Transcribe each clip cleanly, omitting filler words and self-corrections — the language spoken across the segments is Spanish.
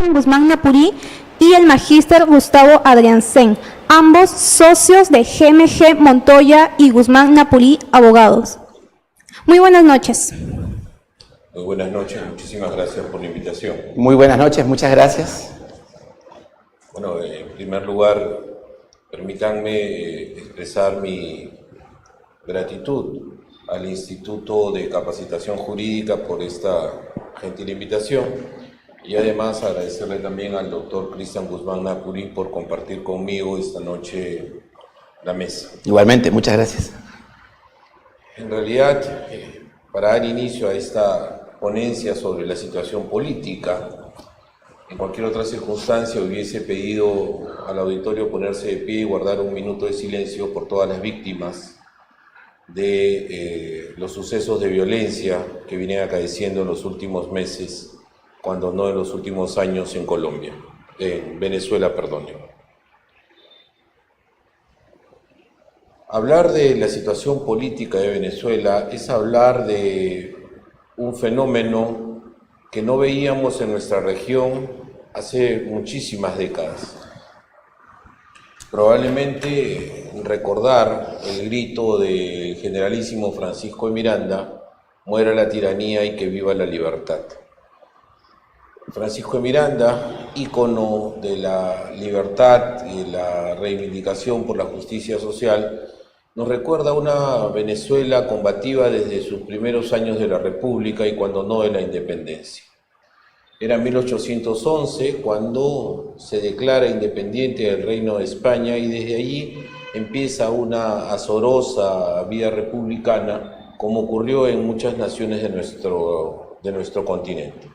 Guzmán Napurí y el magíster Gustavo Adriancén, ambos socios de GMG Montoya y Guzmán Napurí, abogados. Muy buenas noches. Muy buenas noches, muchísimas gracias por la invitación. Muy buenas noches, muchas gracias. Bueno, en primer lugar, permítanme expresar mi gratitud al Instituto de Capacitación Jurídica por esta gentil invitación y además agradecerle también al doctor Cristian Guzmán Napurí por compartir conmigo esta noche la mesa. Igualmente, muchas gracias. En realidad, para dar inicio a esta ponencia sobre la situación política, en cualquier otra circunstancia hubiese pedido al auditorio ponerse de pie y guardar un minuto de silencio por todas las víctimas de los sucesos de violencia que vienen acaeciendo en los últimos meses, cuando no en los últimos años en Colombia, en Venezuela, perdón. Hablar de la situación política de Venezuela es hablar de un fenómeno que no veíamos en nuestra región hace muchísimas décadas. Probablemente recordar el grito del generalísimo Francisco de Miranda: muera la tiranía y que viva la libertad. Francisco de Miranda, ícono de la libertad y la reivindicación por la justicia social, nos recuerda una Venezuela combativa desde sus primeros años de la República y cuando no de la independencia. Era 1811 cuando se declara independiente del Reino de España y desde allí empieza una azorosa vida republicana, como ocurrió en muchas naciones de nuestro continente.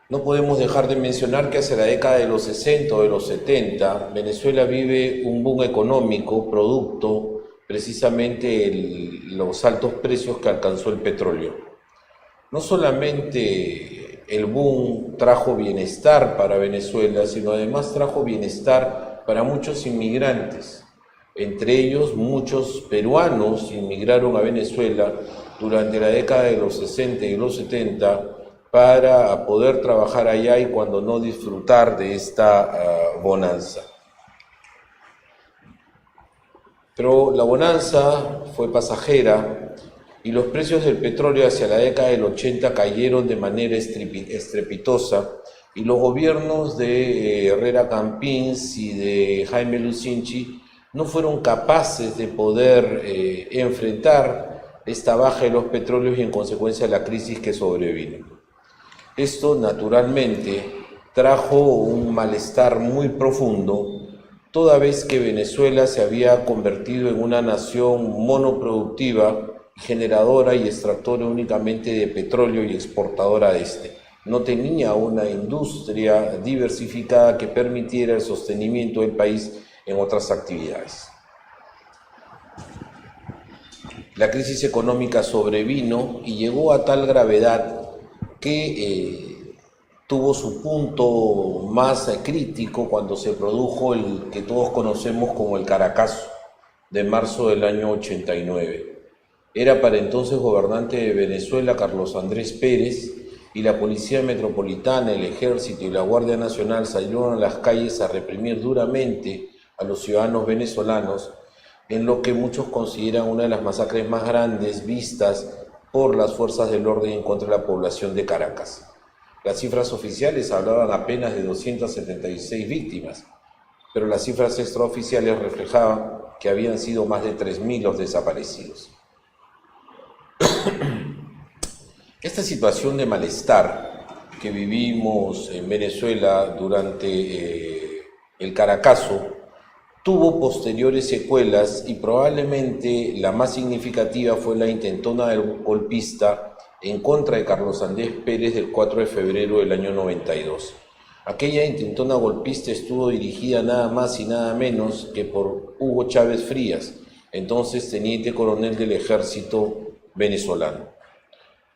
No podemos dejar de mencionar que hacia la década de los 60 o de los 70, Venezuela vive un boom económico producto precisamente de los altos precios que alcanzó el petróleo. No solamente el boom trajo bienestar para Venezuela, sino además trajo bienestar para muchos inmigrantes. Entre ellos, muchos peruanos inmigraron a Venezuela durante la década de los 60 y los 70 para poder trabajar allá y cuando no disfrutar de esta bonanza. Pero la bonanza fue pasajera y los precios del petróleo hacia la década del 80 cayeron de manera estrepitosa y los gobiernos de Herrera Campins y de Jaime Lucinchi no fueron capaces de poder enfrentar esta baja de los petróleos y en consecuencia la crisis que sobrevino. Esto naturalmente trajo un malestar muy profundo, toda vez que Venezuela se había convertido en una nación monoproductiva, generadora y extractora únicamente de petróleo y exportadora de este. No tenía una industria diversificada que permitiera el sostenimiento del país en otras actividades. La crisis económica sobrevino y llegó a tal gravedad que tuvo su punto más crítico cuando se produjo el que todos conocemos como el Caracazo de marzo del año 89. Era para entonces gobernante de Venezuela Carlos Andrés Pérez y la Policía Metropolitana, el Ejército y la Guardia Nacional salieron a las calles a reprimir duramente a los ciudadanos venezolanos en lo que muchos consideran una de las masacres más grandes vistas por las fuerzas del orden en contra de la población de Caracas. Las cifras oficiales hablaban apenas de 276 víctimas, pero las cifras extraoficiales reflejaban que habían sido más de 3.000 los desaparecidos. Esta situación de malestar que vivimos en Venezuela durante el Caracazo tuvo posteriores secuelas y probablemente la más significativa fue la intentona del golpista en contra de Carlos Andrés Pérez del 4 de febrero del año 92. Aquella intentona golpista estuvo dirigida nada más y nada menos que por Hugo Chávez Frías, entonces teniente coronel del ejército venezolano.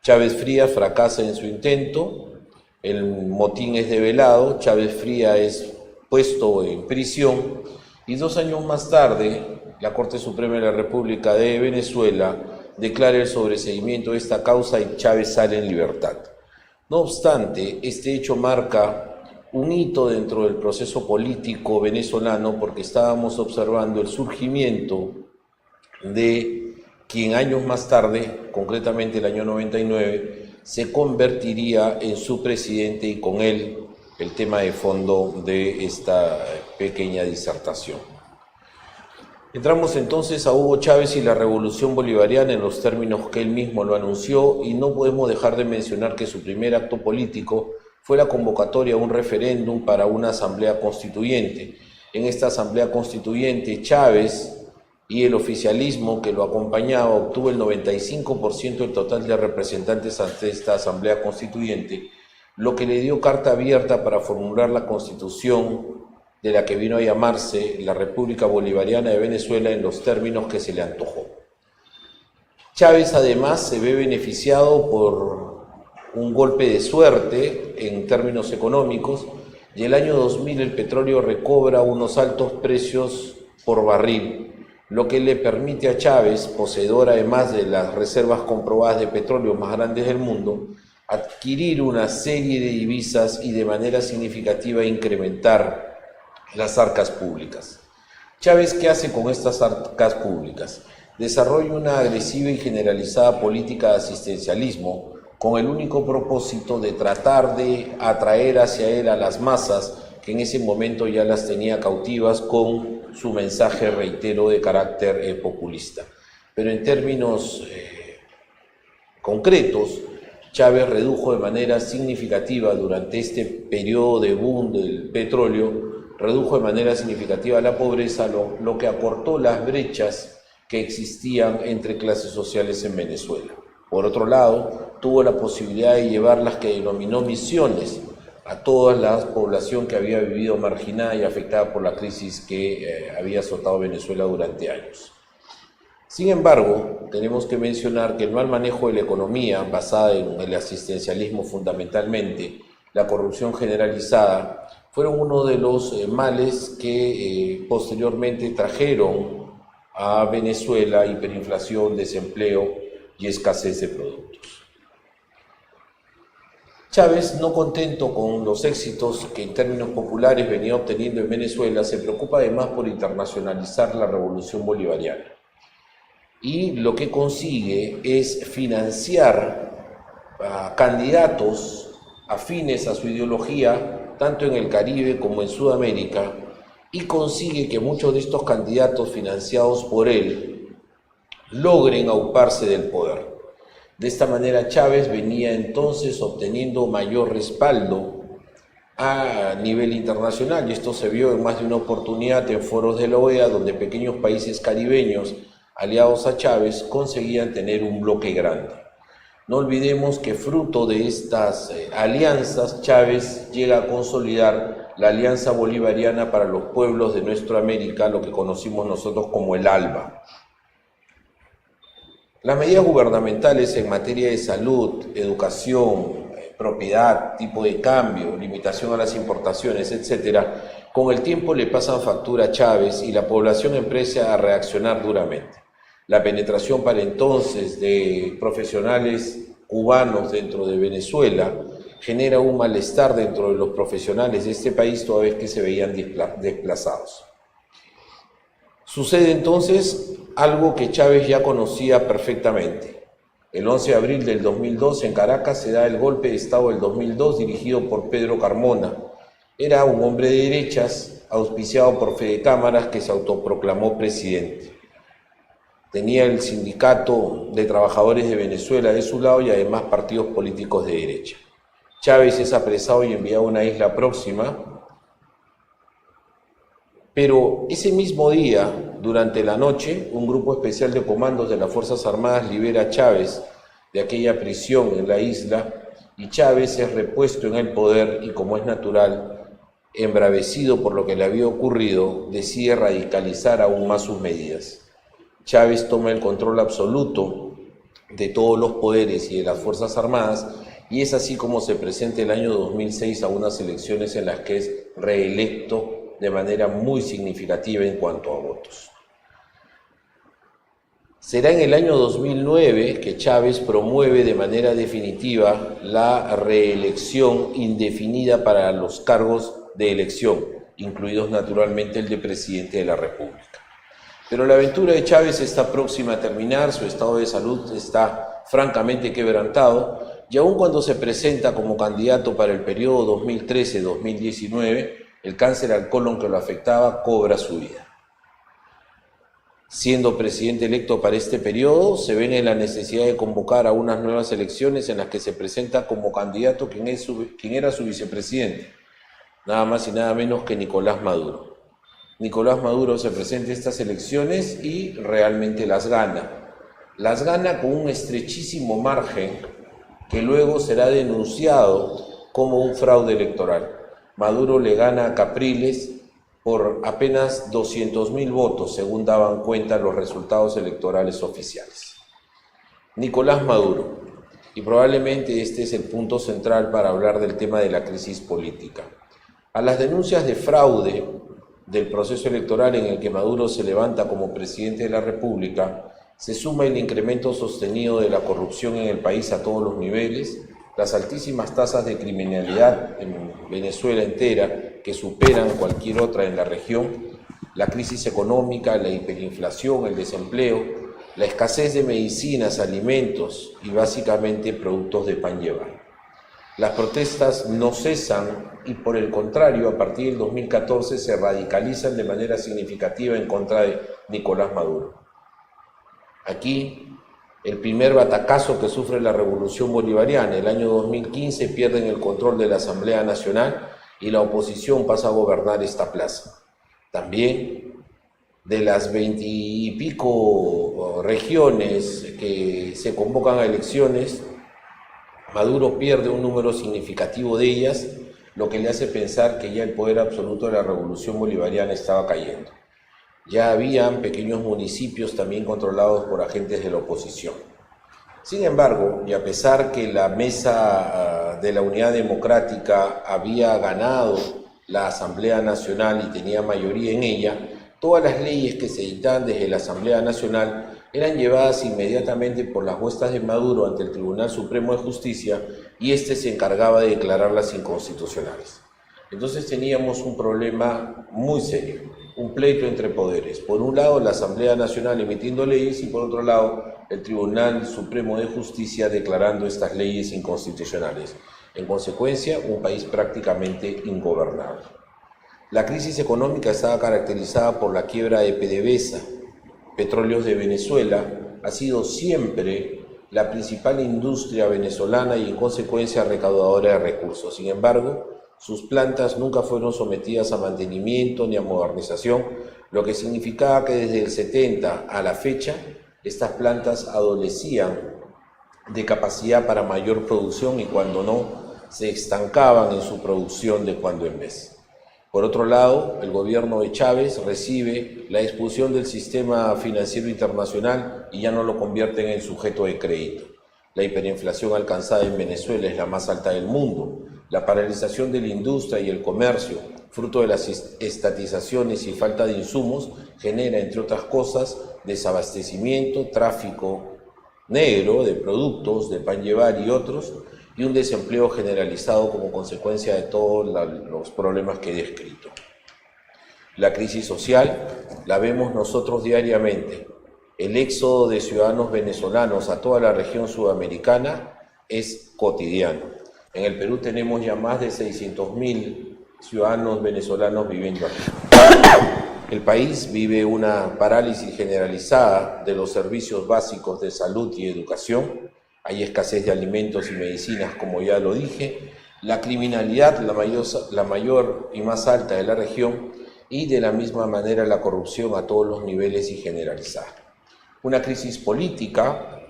Chávez Frías fracasa en su intento, el motín es develado, Chávez Frías es puesto en prisión y 2 años más tarde la Corte Suprema de la República de Venezuela declara el sobreseimiento de esta causa y Chávez sale en libertad. No obstante, este hecho marca un hito dentro del proceso político venezolano porque estábamos observando el surgimiento de quien años más tarde, concretamente el año 99, se convertiría en su presidente y con él el tema de fondo de esta pequeña disertación. Entramos entonces a Hugo Chávez y la Revolución Bolivariana en los términos que él mismo lo anunció, y no podemos dejar de mencionar que su primer acto político fue la convocatoria a un referéndum para una asamblea constituyente. En esta asamblea constituyente, Chávez y el oficialismo que lo acompañaba obtuvo el 95% del total de representantes ante esta asamblea constituyente, lo que le dio carta abierta para formular la constitución de la que vino a llamarse la República Bolivariana de Venezuela en los términos que se le antojó. Chávez además se ve beneficiado por un golpe de suerte en términos económicos, y el año 2000 el petróleo recobra unos altos precios por barril, lo que le permite a Chávez, poseedor además de las reservas comprobadas de petróleo más grandes del mundo, adquirir una serie de divisas y de manera significativa incrementar las arcas públicas. Chávez, ¿qué hace con estas arcas públicas? Desarrolla una agresiva y generalizada política de asistencialismo con el único propósito de tratar de atraer hacia él a las masas que en ese momento ya las tenía cautivas con su mensaje, reitero, de carácter populista. Pero en términos concretos, Chávez redujo de manera significativa durante este periodo de boom del petróleo, redujo de manera significativa la pobreza, lo que acortó las brechas que existían entre clases sociales en Venezuela. Por otro lado, tuvo la posibilidad de llevar las que denominó misiones a toda la población que había vivido marginada y afectada por la crisis que había azotado Venezuela durante años. Sin embargo, tenemos que mencionar que el mal manejo de la economía, basada en el asistencialismo fundamentalmente, la corrupción generalizada, fueron uno de los males que posteriormente trajeron a Venezuela hiperinflación, desempleo y escasez de productos. Chávez, no contento con los éxitos que en términos populares venía obteniendo en Venezuela, se preocupa además por internacionalizar la revolución bolivariana. Y lo que consigue es financiar a candidatos afines a su ideología, tanto en el Caribe como en Sudamérica, y consigue que muchos de estos candidatos financiados por él logren auparse del poder. De esta manera Chávez venía entonces obteniendo mayor respaldo a nivel internacional, y esto se vio en más de una oportunidad en foros de la OEA, donde pequeños países caribeños aliados a Chávez conseguían tener un bloque grande. No olvidemos que fruto de estas alianzas, Chávez llega a consolidar la Alianza Bolivariana para los Pueblos de Nuestra América, lo que conocimos nosotros como el ALBA. Las medidas gubernamentales en materia de salud, educación, propiedad, tipo de cambio, limitación a las importaciones, etcétera, con el tiempo le pasan factura a Chávez y la población empieza a reaccionar duramente. La penetración para entonces de profesionales cubanos dentro de Venezuela genera un malestar dentro de los profesionales de este país toda vez que se veían desplazados. Sucede entonces algo que Chávez ya conocía perfectamente. El 11 de abril del 2002 en Caracas se da el golpe de Estado del 2002 dirigido por Pedro Carmona. Era un hombre de derechas auspiciado por Fede Cámaras que se autoproclamó presidente. Tenía el Sindicato de Trabajadores de Venezuela de su lado y además partidos políticos de derecha. Chávez es apresado y enviado a una isla próxima, pero ese mismo día, durante la noche, un grupo especial de comandos de las Fuerzas Armadas libera a Chávez de aquella prisión en la isla y Chávez es repuesto en el poder y, como es natural, embravecido por lo que le había ocurrido, decide radicalizar aún más sus medidas. Chávez toma el control absoluto de todos los poderes y de las Fuerzas Armadas, y es así como se presenta el año 2006 a unas elecciones en las que es reelecto de manera muy significativa en cuanto a votos. Será en el año 2009 que Chávez promueve de manera definitiva la reelección indefinida para los cargos de elección, incluidos naturalmente el de presidente de la República. Pero la aventura de Chávez está próxima a terminar, su estado de salud está francamente quebrantado, y aun cuando se presenta como candidato para el periodo 2013-2019, el cáncer al colon que lo afectaba cobra su vida. Siendo presidente electo para este periodo, se ve en la necesidad de convocar a unas nuevas elecciones en las que se presenta como candidato quien era su vicepresidente, nada más y nada menos que Nicolás Maduro. Nicolás Maduro se presenta a estas elecciones y realmente las gana. Las gana con un estrechísimo margen que luego será denunciado como un fraude electoral. Maduro le gana a Capriles por apenas 200.000 votos, según daban cuenta los resultados electorales oficiales. Nicolás Maduro, y probablemente este es el punto central para hablar del tema de la crisis política. A las denuncias de fraude del proceso electoral en el que Maduro se levanta como presidente de la República, se suma el incremento sostenido de la corrupción en el país a todos los niveles, las altísimas tasas de criminalidad en Venezuela entera, que superan cualquier otra en la región, la crisis económica, la hiperinflación, el desempleo, la escasez de medicinas, alimentos y básicamente productos de pan llevar. Las protestas no cesan y por el contrario, a partir del 2014 se radicalizan de manera significativa en contra de Nicolás Maduro. Aquí, el primer batacazo que sufre la revolución bolivariana, el año 2015 pierden el control de la Asamblea Nacional y la oposición pasa a gobernar esta plaza. También, de las 20 y pico regiones que se convocan a elecciones, Maduro pierde un número significativo de ellas, lo que le hace pensar que ya el poder absoluto de la revolución bolivariana estaba cayendo. Ya habían pequeños municipios también controlados por agentes de la oposición. Sin embargo, y a pesar que la Mesa de la Unidad Democrática había ganado la Asamblea Nacional y tenía mayoría en ella, todas las leyes que se dictaban desde la Asamblea Nacional eran llevadas inmediatamente por las huestas de Maduro ante el Tribunal Supremo de Justicia y este se encargaba de declararlas inconstitucionales. Entonces teníamos un problema muy serio, un pleito entre poderes. Por un lado, la Asamblea Nacional emitiendo leyes y por otro lado, el Tribunal Supremo de Justicia declarando estas leyes inconstitucionales. En consecuencia, un país prácticamente ingobernable. La crisis económica estaba caracterizada por la quiebra de PDVSA. Petróleos de Venezuela ha sido siempre la principal industria venezolana y en consecuencia recaudadora de recursos. Sin embargo, sus plantas nunca fueron sometidas a mantenimiento ni a modernización, lo que significaba que desde el 70 a la fecha, estas plantas adolecían de capacidad para mayor producción y cuando no, se estancaban en su producción de cuando en vez. Por otro lado, el gobierno de Chávez recibe la expulsión del sistema financiero internacional y ya no lo convierten en sujeto de crédito. La hiperinflación alcanzada en Venezuela es la más alta del mundo. La paralización de la industria y el comercio, fruto de las estatizaciones y falta de insumos, genera, entre otras cosas, desabastecimiento, tráfico negro de productos, de pan llevar y otros, y un desempleo generalizado como consecuencia de todos los problemas que he descrito. La crisis social la vemos nosotros diariamente. El éxodo de ciudadanos venezolanos a toda la región sudamericana es cotidiano. En el Perú tenemos ya más de 600.000 ciudadanos venezolanos viviendo aquí. El país vive una parálisis generalizada de los servicios básicos de salud y educación. Hay escasez de alimentos y medicinas, como ya lo dije. La criminalidad, la mayor y más alta de la región, y de la misma manera la corrupción a todos los niveles y generalizada. Una crisis política,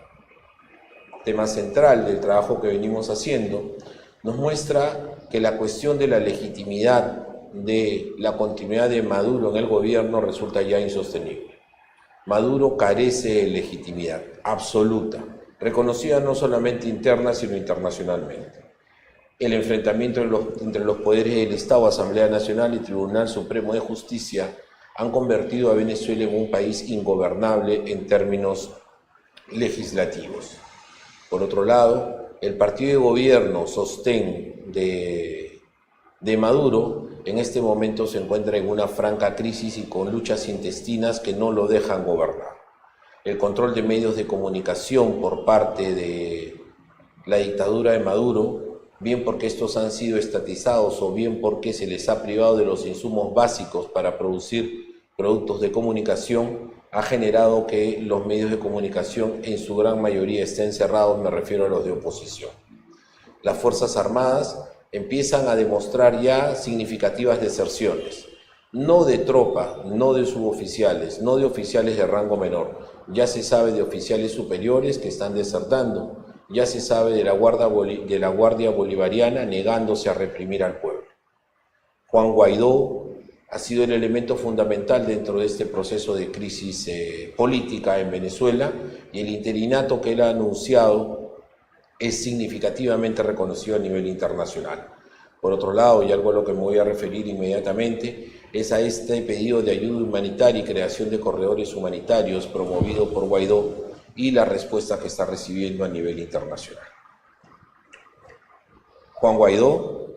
tema central del trabajo que venimos haciendo, nos muestra que la cuestión de la legitimidad de la continuidad de Maduro en el gobierno resulta ya insostenible. Maduro carece de legitimidad absoluta, reconocida no solamente interna, sino internacionalmente. El enfrentamiento entre los poderes del Estado, Asamblea Nacional y Tribunal Supremo de Justicia han convertido a Venezuela en un país ingobernable en términos legislativos. Por otro lado, el partido de gobierno sostén de Maduro en este momento se encuentra en una franca crisis y con luchas intestinas que no lo dejan gobernar. El control de medios de comunicación por parte de la dictadura de Maduro, bien porque estos han sido estatizados o bien porque se les ha privado de los insumos básicos para producir productos de comunicación, ha generado que los medios de comunicación en su gran mayoría estén cerrados, me refiero a los de oposición. Las Fuerzas Armadas empiezan a demostrar ya significativas deserciones, no de tropa, no de suboficiales, no de oficiales de rango menor, ya se sabe de oficiales superiores que están desertando, ya se sabe de la Guardia Bolivariana negándose a reprimir al pueblo. Juan Guaidó ha sido el elemento fundamental dentro de este proceso de crisis política en Venezuela y el interinato que él ha anunciado es significativamente reconocido a nivel internacional. Por otro lado, y algo a lo que me voy a referir inmediatamente, es a este pedido de ayuda humanitaria y creación de corredores humanitarios promovido por Guaidó y la respuesta que está recibiendo a nivel internacional. Juan Guaidó,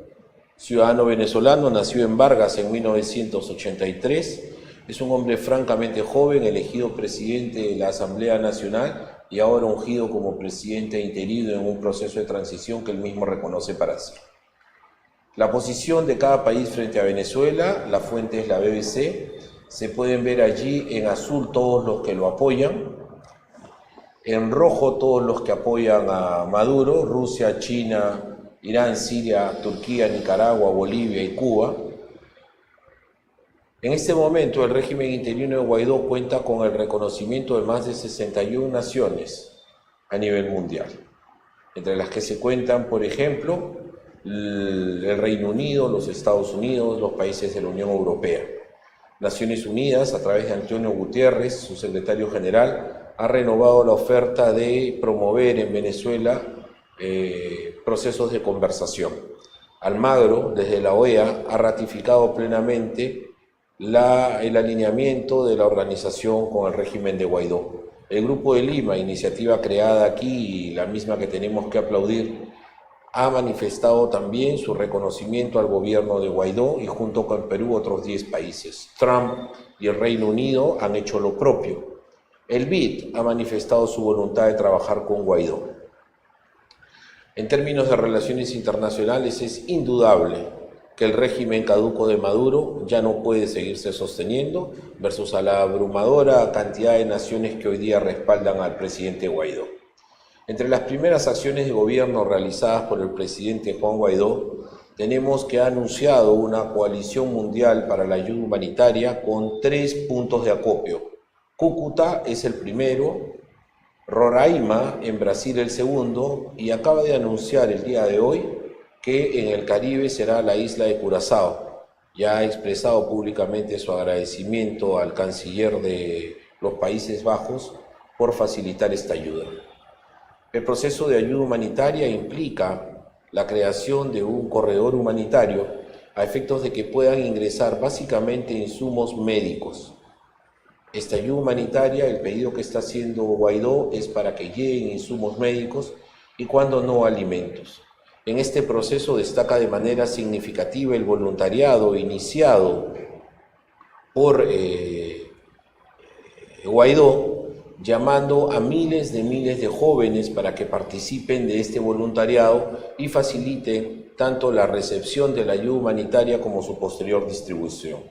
ciudadano venezolano, nació en Vargas en 1983, es un hombre francamente joven, elegido presidente de la Asamblea Nacional y ahora ungido como presidente interino en un proceso de transición que él mismo reconoce para sí. La posición de cada país frente a Venezuela, la fuente es la BBC, se pueden ver allí en azul todos los que lo apoyan, en rojo todos los que apoyan a Maduro, Rusia, China, Irán, Siria, Turquía, Nicaragua, Bolivia y Cuba. En este momento el régimen interino de Guaidó cuenta con el reconocimiento de más de 61 naciones a nivel mundial, entre las que se cuentan, por ejemplo, el Reino Unido, los Estados Unidos, los países de la Unión Europea. Naciones Unidas, a través de Antonio Guterres, su secretario general, ha renovado la oferta de promover en Venezuela procesos de conversación. Almagro, desde la OEA, ha ratificado plenamente el alineamiento de la organización con el régimen de Guaidó. El Grupo de Lima, iniciativa creada aquí y la misma que tenemos que aplaudir, ha manifestado también su reconocimiento al gobierno de Guaidó y junto con Perú otros 10 países. Trump y el Reino Unido han hecho lo propio. El BID ha manifestado su voluntad de trabajar con Guaidó. En términos de relaciones internacionales es indudable que el régimen caduco de Maduro ya no puede seguirse sosteniendo versus a la abrumadora cantidad de naciones que hoy día respaldan al presidente Guaidó. Entre las primeras acciones de gobierno realizadas por el presidente Juan Guaidó, tenemos que ha anunciado una coalición mundial para la ayuda humanitaria con 3 puntos de acopio. Cúcuta es el primero, Roraima en Brasil el segundo, y acaba de anunciar el día de hoy que en el Caribe será la isla de Curazao. Ya ha expresado públicamente su agradecimiento al canciller de los Países Bajos por facilitar esta ayuda. El proceso de ayuda humanitaria implica la creación de un corredor humanitario a efectos de que puedan ingresar básicamente insumos médicos. Esta ayuda humanitaria, el pedido que está haciendo Guaidó es para que lleguen insumos médicos y cuando no alimentos. En este proceso destaca de manera significativa el voluntariado iniciado por Guaidó, llamando a miles de jóvenes para que participen de este voluntariado y faciliten tanto la recepción de la ayuda humanitaria como su posterior distribución.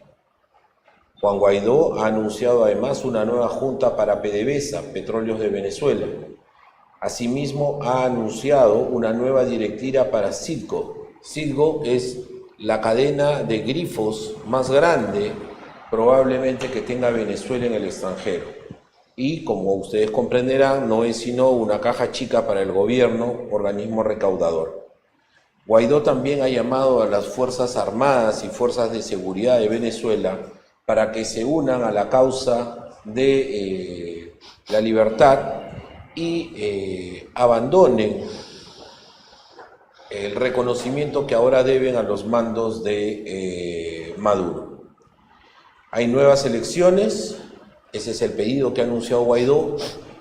Juan Guaidó ha anunciado además una nueva junta para PDVSA, Petróleos de Venezuela. Asimismo, ha anunciado una nueva directiva para Citgo. Citgo es la cadena de grifos más grande probablemente que tenga Venezuela en el extranjero. Y como ustedes comprenderán, no es sino una caja chica para el gobierno, organismo recaudador. Guaidó también ha llamado a las Fuerzas Armadas y Fuerzas de Seguridad de Venezuela para que se unan a la causa de la libertad y abandonen el reconocimiento que ahora deben a los mandos de Maduro. Hay nuevas elecciones, ese es el pedido que ha anunciado Guaidó,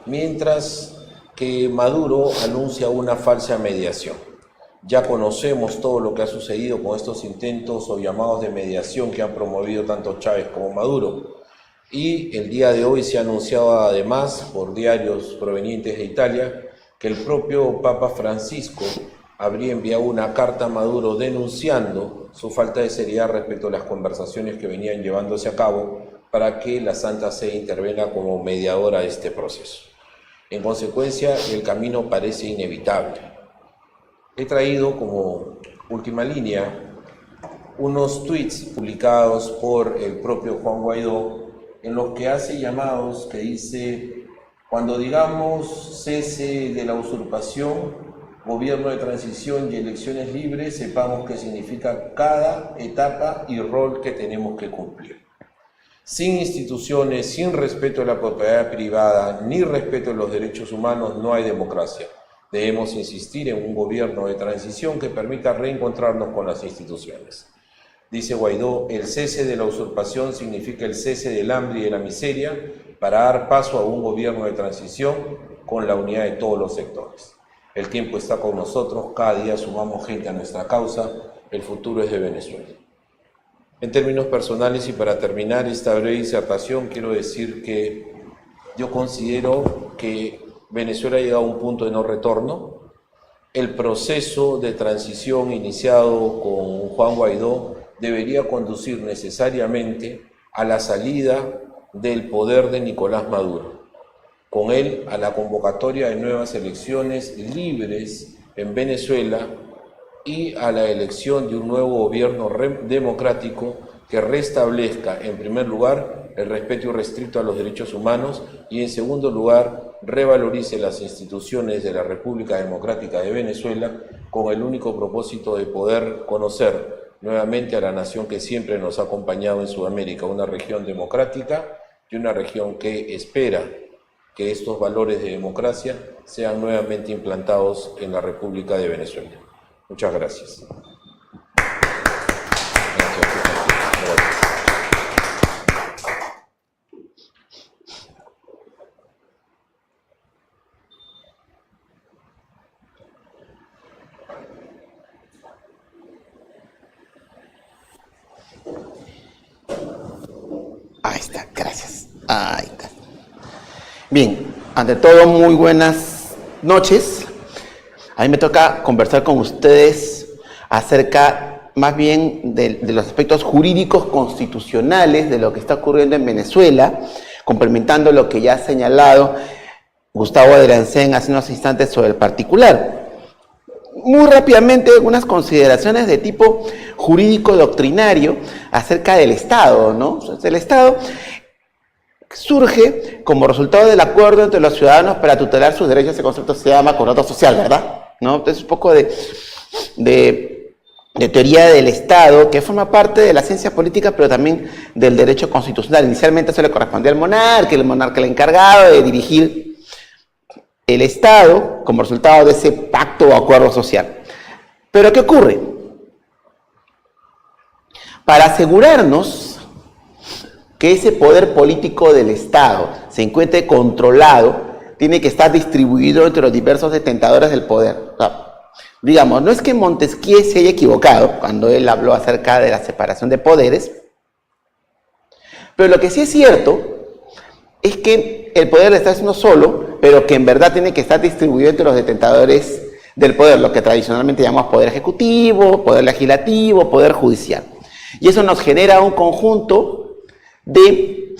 mientras que Maduro anuncia una falsa mediación. Ya conocemos todo lo que ha sucedido con estos intentos o llamados de mediación que han promovido tanto Chávez como Maduro. Y el día de hoy se ha anunciado además por diarios provenientes de Italia que el propio Papa Francisco habría enviado una carta a Maduro denunciando su falta de seriedad respecto a las conversaciones que venían llevándose a cabo para que la Santa Sede intervenga como mediadora de este proceso. En consecuencia, el camino parece inevitable. He traído como última línea unos tweets publicados por el propio Juan Guaidó en los que hace llamados que dice: cuando digamos cese de la usurpación, gobierno de transición y elecciones libres, sepamos qué significa cada etapa y rol que tenemos que cumplir. Sin instituciones, sin respeto a la propiedad privada, ni respeto a los derechos humanos, no hay democracia. Debemos insistir en un gobierno de transición que permita reencontrarnos con las instituciones. Dice Guaidó, el cese de la usurpación significa el cese del hambre y de la miseria para dar paso a un gobierno de transición con la unidad de todos los sectores. El tiempo está con nosotros, cada día sumamos gente a nuestra causa, el futuro es de Venezuela. En términos personales y para terminar esta breve disertación, quiero decir que yo considero que Venezuela ha llegado a un punto de no retorno. El proceso de transición iniciado con Juan Guaidó debería conducir necesariamente a la salida del poder de Nicolás Maduro. Con él, a la convocatoria de nuevas elecciones libres en Venezuela y a la elección de un nuevo gobierno democrático que restablezca, en primer lugar, el respeto irrestricto a los derechos humanos y, en segundo lugar, revalorice las instituciones de la República Democrática de Venezuela con el único propósito de poder conocer nuevamente a la nación que siempre nos ha acompañado en Sudamérica, una región democrática y una región que espera que estos valores de democracia sean nuevamente implantados en la República de Venezuela. Muchas gracias. Ahí está, gracias. Ahí está. Bien, ante todo, muy buenas noches. A mí me toca conversar con ustedes acerca más bien de los aspectos jurídicos constitucionales de lo que está ocurriendo en Venezuela, complementando lo que ya ha señalado Gustavo Adriancén hace unos instantes sobre el particular. Muy rápidamente, algunas consideraciones de tipo jurídico doctrinario acerca del Estado, ¿no? El Estado surge como resultado del acuerdo entre los ciudadanos para tutelar sus derechos. Ese concepto se llama contrato social, ¿verdad? ¿No? Entonces, un poco de teoría del Estado, que forma parte de la ciencia política, pero también del derecho constitucional. Inicialmente eso le correspondía al monarca, el monarca el encargado de dirigir el Estado como resultado de ese pacto o acuerdo social. Pero ¿qué ocurre? Para asegurarnos que ese poder político del Estado se encuentre controlado, tiene que estar distribuido entre los diversos detentadores del poder. O sea, digamos, no es que Montesquieu se haya equivocado cuando él habló acerca de la separación de poderes, pero lo que sí es cierto es que el poder del Estado es uno solo, pero que en verdad tiene que estar distribuido entre los detentadores del poder, lo que tradicionalmente llamamos poder ejecutivo, poder legislativo, poder judicial. Y eso nos genera un conjunto de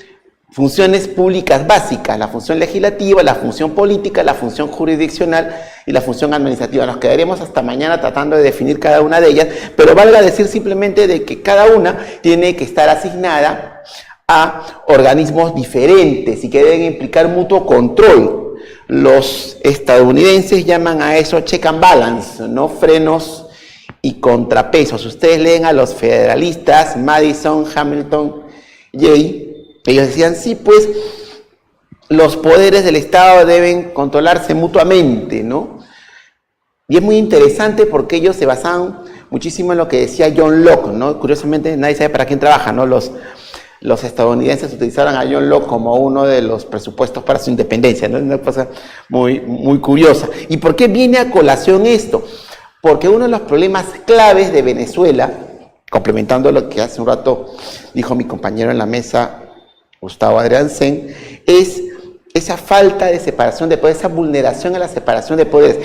funciones públicas básicas: la función legislativa, la función política, la función jurisdiccional y la función administrativa. Nos quedaremos hasta mañana tratando de definir cada una de ellas, pero valga decir simplemente de que cada una tiene que estar asignada a organismos diferentes y que deben implicar mutuo control. Los estadounidenses llaman a eso check and balance, no frenos y contrapesos. Ustedes leen a los federalistas, Madison, Hamilton, Jay, ellos decían, sí, pues los poderes del Estado deben controlarse mutuamente, ¿no? Y es muy interesante porque ellos se basaban muchísimo en lo que decía John Locke, ¿no? Curiosamente nadie sabe para quién trabaja, ¿no? Los los estadounidenses utilizaron a John Locke como uno de los presupuestos para su independencia, ¿no? Es una cosa muy, muy curiosa. ¿Y por qué viene a colación esto? Porque uno de los problemas claves de Venezuela, complementando lo que hace un rato dijo mi compañero en la mesa, Gustavo Adriansen, es esa falta de separación de poderes, esa vulneración a la separación de poderes.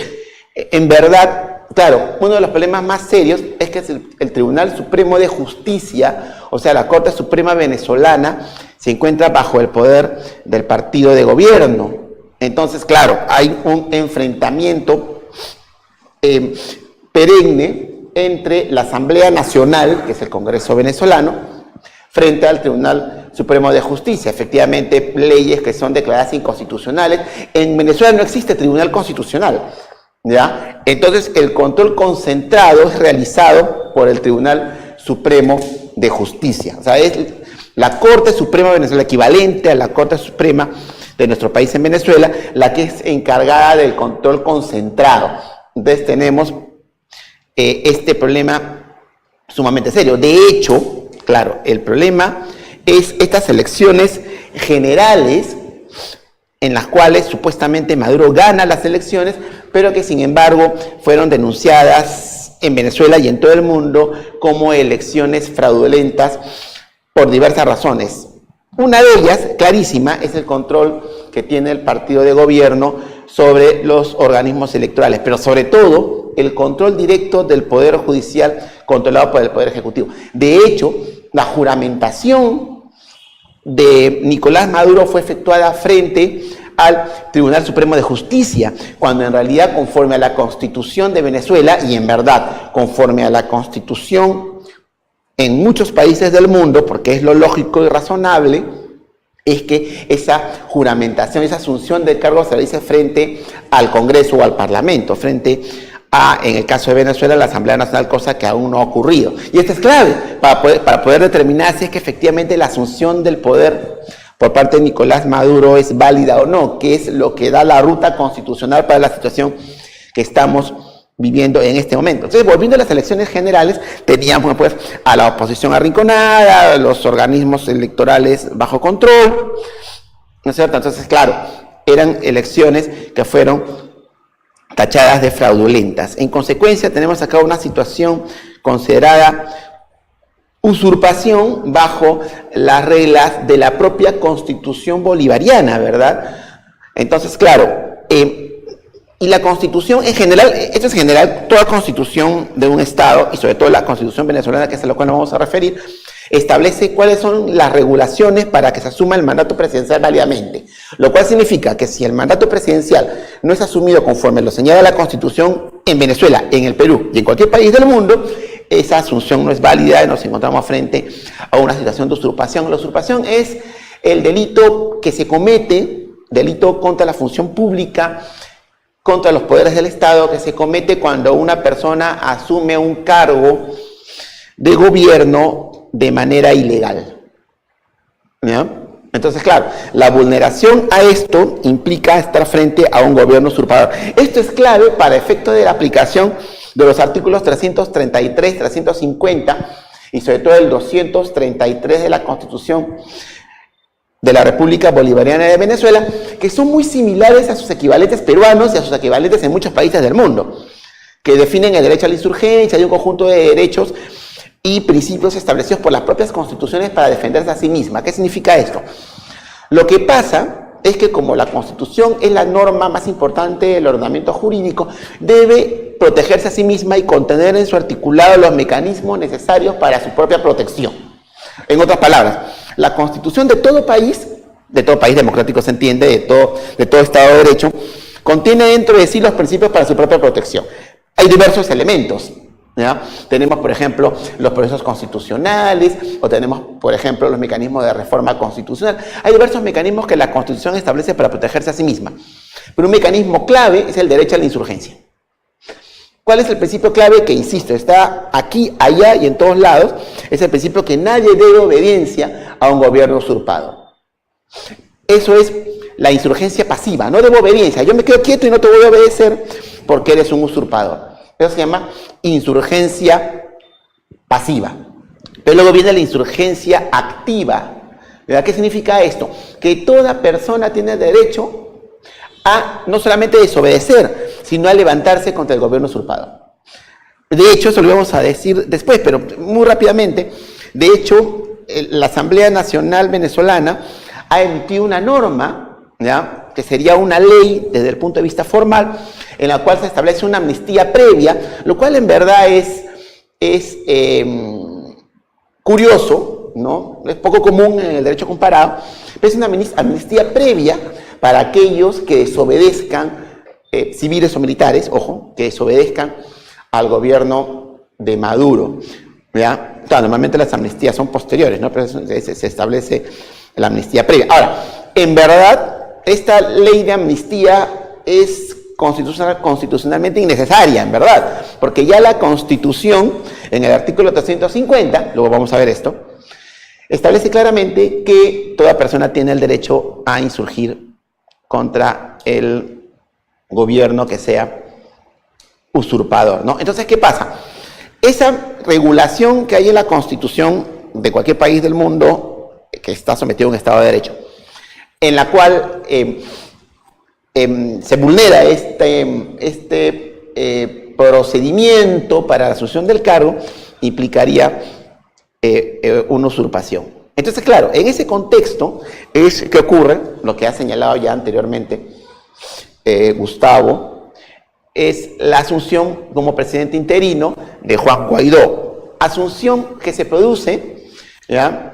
En verdad, claro, uno de los problemas más serios es que el Tribunal Supremo de Justicia, o sea, la Corte Suprema venezolana, se encuentra bajo el poder del partido de gobierno. Entonces, claro, hay un enfrentamiento perenne entre la Asamblea Nacional, que es el Congreso venezolano, frente al Tribunal Supremo de Justicia. Efectivamente, leyes que son declaradas inconstitucionales. En Venezuela no existe Tribunal Constitucional, ¿ya? Entonces, el control concentrado es realizado por el Tribunal Supremo de Justicia. O sea, es la Corte Suprema de Venezuela, equivalente a la Corte Suprema de nuestro país en Venezuela, la que es encargada del control concentrado. Entonces, tenemos este problema sumamente serio. De hecho, claro, el problema es estas elecciones generales en las cuales supuestamente Maduro gana las elecciones, pero que sin embargo fueron denunciadas en Venezuela y en todo el mundo como elecciones fraudulentas por diversas razones. Una de ellas, clarísima, es el control que tiene el partido de gobierno sobre los organismos electorales, pero sobre todo el control directo del Poder Judicial controlado por el Poder Ejecutivo. De hecho, la juramentación de Nicolás Maduro fue efectuada frente al Tribunal Supremo de Justicia, cuando en realidad, conforme a la Constitución de Venezuela, y en verdad, conforme a la Constitución en muchos países del mundo, porque es lo lógico y razonable, es que esa juramentación, esa asunción de cargo se realice frente al Congreso o al Parlamento, frente a, en el caso de Venezuela, la Asamblea Nacional, cosa que aún no ha ocurrido. Y esto es clave para poder determinar si es que efectivamente la asunción del poder por parte de Nicolás Maduro es válida o no, que es lo que da la ruta constitucional para la situación que estamos viviendo en este momento. Entonces, volviendo a las elecciones generales, teníamos pues a la oposición arrinconada, los organismos electorales bajo control, ¿no es cierto? Entonces, claro, eran elecciones que fueron tachadas de fraudulentas. En consecuencia, tenemos acá una situación considerada usurpación bajo las reglas de la propia Constitución bolivariana, ¿verdad? Entonces, claro, y la Constitución en general, esto es general, toda Constitución de un Estado, y sobre todo la Constitución venezolana, que es a la cual nos vamos a referir, establece cuáles son las regulaciones para que se asuma el mandato presidencial válidamente. Lo cual significa que si el mandato presidencial no es asumido conforme lo señala la Constitución en Venezuela, en el Perú y en cualquier país del mundo, esa asunción no es válida y nos encontramos frente a una situación de usurpación. La usurpación es el delito que se comete, delito contra la función pública, contra los poderes del Estado, que se comete cuando una persona asume un cargo de gobierno de manera ilegal. ¿Ya? Entonces, claro, la vulneración a esto implica estar frente a un gobierno usurpador. Esto es clave para efecto de la aplicación de los artículos 333, 350 y sobre todo el 233 de la Constitución de la República Bolivariana de Venezuela, que son muy similares a sus equivalentes peruanos y a sus equivalentes en muchos países del mundo, que definen el derecho a la insurgencia y un conjunto de derechos y principios establecidos por las propias constituciones para defenderse a sí misma. ¿Qué significa esto? Lo que pasa es que como la Constitución es la norma más importante del ordenamiento jurídico, debe protegerse a sí misma y contener en su articulado los mecanismos necesarios para su propia protección. En otras palabras, la Constitución de todo país democrático se entiende, de todo Estado de Derecho, contiene dentro de sí los principios para su propia protección. Hay diversos elementos, ¿ya? Tenemos, por ejemplo, los procesos constitucionales, o tenemos, por ejemplo, los mecanismos de reforma constitucional. Hay diversos mecanismos que la Constitución establece para protegerse a sí misma. Pero un mecanismo clave es el derecho a la insurgencia. ¿Cuál es el principio clave? Que, insisto, está aquí, allá y en todos lados. Es el principio que nadie debe obediencia a un gobierno usurpado. Eso es la insurgencia pasiva, no debo obediencia. Yo me quedo quieto y no te voy a obedecer porque eres un usurpador. Eso se llama insurgencia pasiva. Pero luego viene la insurgencia activa. ¿Verdad? ¿Qué significa esto? Que toda persona tiene derecho a no solamente desobedecer, sino a levantarse contra el gobierno usurpador. De hecho, eso lo vamos a decir después, pero muy rápidamente. De hecho, la Asamblea Nacional Venezolana ha emitido una norma, ¿ya?, que sería una ley desde el punto de vista formal, en la cual se establece una amnistía previa, lo cual en verdad es curioso, ¿no? Es poco común en el derecho comparado, pero es una amnistía previa para aquellos que desobedezcan, civiles o militares, ojo, que desobedezcan al gobierno de Maduro, ¿ya? Claro, normalmente las amnistías son posteriores, ¿no? Pero se establece la amnistía previa. Ahora, en verdad, esta ley de amnistía es constitucionalmente innecesaria, en verdad, porque ya la Constitución, en el artículo 350, luego vamos a ver esto, establece claramente que toda persona tiene el derecho a insurgir contra el gobierno que sea usurpador, ¿no? Entonces, ¿qué pasa? Esa regulación que hay en la Constitución de cualquier país del mundo que está sometido a un Estado de Derecho, en la cual se vulnera este procedimiento para la asunción del cargo, implicaría una usurpación. Entonces, claro, en ese contexto es que ocurre lo que ha señalado ya anteriormente Gustavo, es la asunción como presidente interino de Juan Guaidó. Asunción que se produce, ¿ya?,